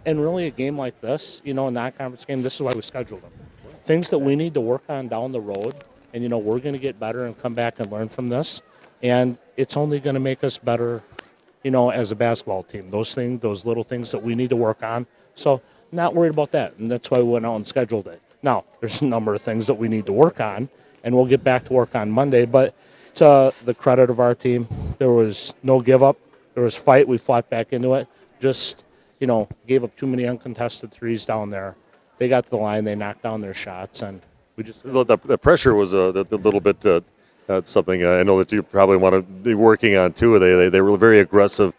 Speaker 8: And really a game like this, a non-conference game, this is why we scheduled them. Things that we need to work on down the road, and, we're going to get better and come back and learn from this. And it's only going to make us better, as a basketball team. Those little things that we need to work on. So not worried about that, and that's why we went out and scheduled it. Now, there's a number of things that we need to work on, and we'll get back to work on Monday. But to the credit of our team, there was no give up. There was fight. We fought back into it. Just gave up too many uncontested threes down there. They got to the line, they knocked down their shots, and we just...
Speaker 7: The pressure was a little bit something I know that you probably want to be working on, too. They were very aggressive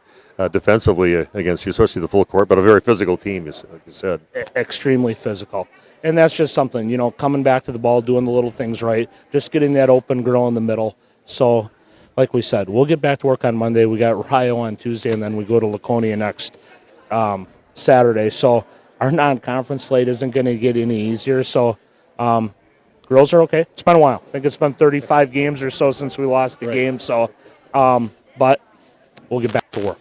Speaker 7: defensively against you, especially the full court, but a very physical team, like you said.
Speaker 8: Extremely physical. And that's just something, coming back to the ball, doing the little things right, just getting that open girl in the middle. So, like we said, we'll get back to work on Monday. We got Rio on Tuesday, and then we go to Laconia next Saturday. So our non-conference slate isn't going to get any easier. So girls are okay. It's been a while. I think it's been 35 games or so since we lost the game. So, but we'll get back to work.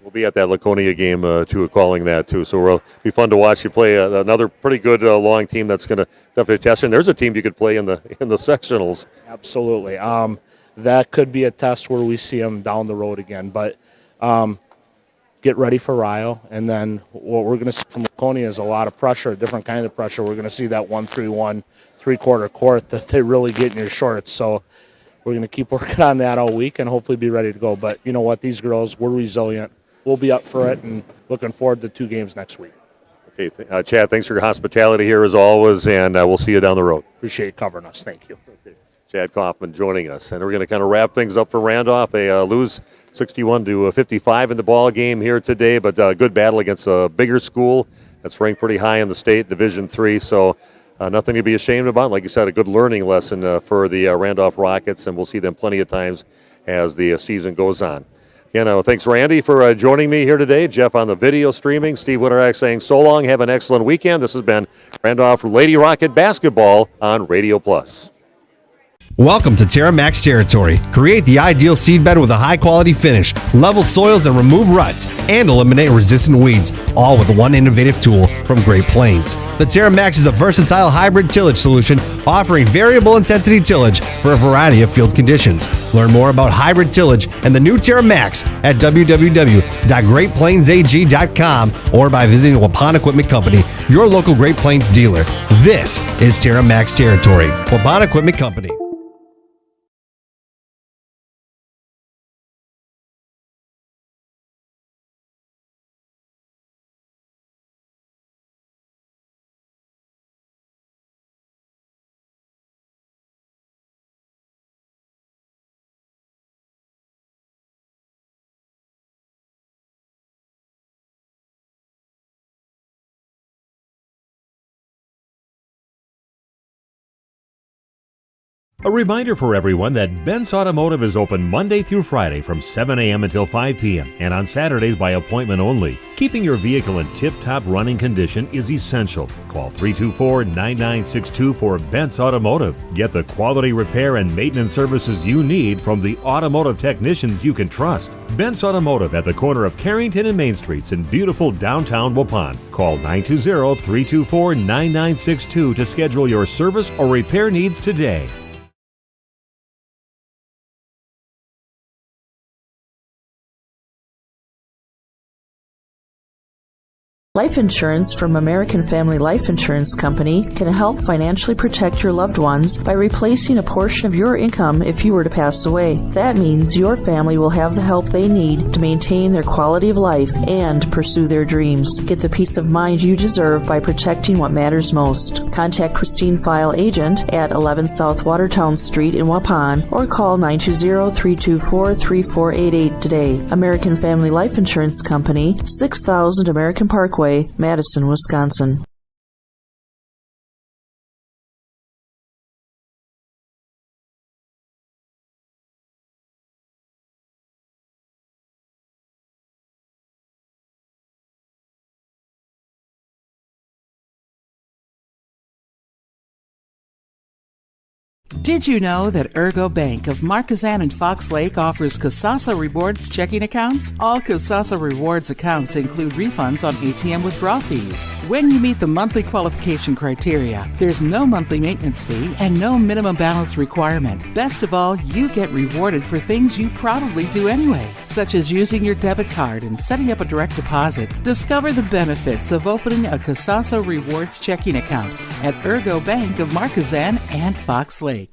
Speaker 7: We'll be at that Laconia game, too, calling that, too. So it'll be fun to watch you play another pretty good long team that's going to definitely test. And there's a team you could play in the sectionals.
Speaker 8: Absolutely. That could be a test where we see them down the road again. But get ready for Rio, and then what we're going to see from Laconia is a lot of pressure, a different kind of pressure. We're going to see that 1-3-1 three-quarter court that they really get in your shorts. So we're going to keep working on that all week and hopefully be ready to go. But you know what? These girls, we're resilient. We'll be up for it, and looking forward to 2 games next week.
Speaker 7: Okay, Chad, thanks for your hospitality here as always, and we'll see you down the road.
Speaker 8: Appreciate you covering us. Thank you.
Speaker 7: Okay. Chad Kaufman joining us, and we're going to kind of wrap things up for Randolph. They lose 61-55 in the ball game here today, but good battle against a bigger school that's ranked pretty high in the state, Division III. So nothing to be ashamed about. Like you said, a good learning lesson for the Randolph Rockets, and we'll see them plenty of times as the season goes on. Again, thanks, Randy, for joining me here today. Jeff on the video streaming. Steve Winterak saying so long. Have an excellent weekend. This has been Randolph Lady Rocket Basketball on Radio Plus.
Speaker 6: Welcome to Terra Max territory. Create the ideal seed bed with a high-quality finish, level soils and remove ruts, and eliminate resistant weeds, all with one innovative tool from Great Plains. The Terra Max is a versatile hybrid tillage solution offering variable intensity tillage for a variety of field conditions. Learn more about hybrid tillage and the new Terra Max at www.greatplainsag.com or by visiting Waupun Equipment Company, your local Great Plains dealer. This is Terra Max territory. Waupun Equipment Company.
Speaker 7: A reminder for everyone that Bent's Automotive is open Monday through Friday from 7 a.m. until 5 p.m. and on Saturdays by appointment only. Keeping your vehicle in tip-top running condition is essential. Call 324-9962 for Bent's Automotive. Get the quality repair and maintenance services you need from the automotive technicians you can trust. Bent's Automotive at the corner of Carrington and Main Streets in beautiful downtown Waupun. Call 920-324-9962 to schedule your service or repair needs today.
Speaker 13: Life insurance from American Family Life Insurance Company can help financially protect your loved ones by replacing a portion of your income if you were to pass away. That means your family will have the help they need to maintain their quality of life and pursue their dreams. Get the peace of mind you deserve by protecting what matters most. Contact Christine File Agent at 11 South Watertown Street in Waupun or call 920-324-3488 today. American Family Life Insurance Company, 6000 American Parkway, Madison, Wisconsin.
Speaker 11: Did you know that Ergo Bank of Marquezan and Fox Lake offers Kasasa Rewards checking accounts? All Kasasa Rewards accounts include refunds on ATM withdrawal fees. When you meet the monthly qualification criteria, there's no monthly maintenance fee and no minimum balance requirement. Best of all, you get rewarded for things you probably do anyway, such as using your debit card and setting up a direct deposit. Discover the benefits of opening a Kasasa Rewards checking account at Ergo Bank of Marquezan and Fox Lake.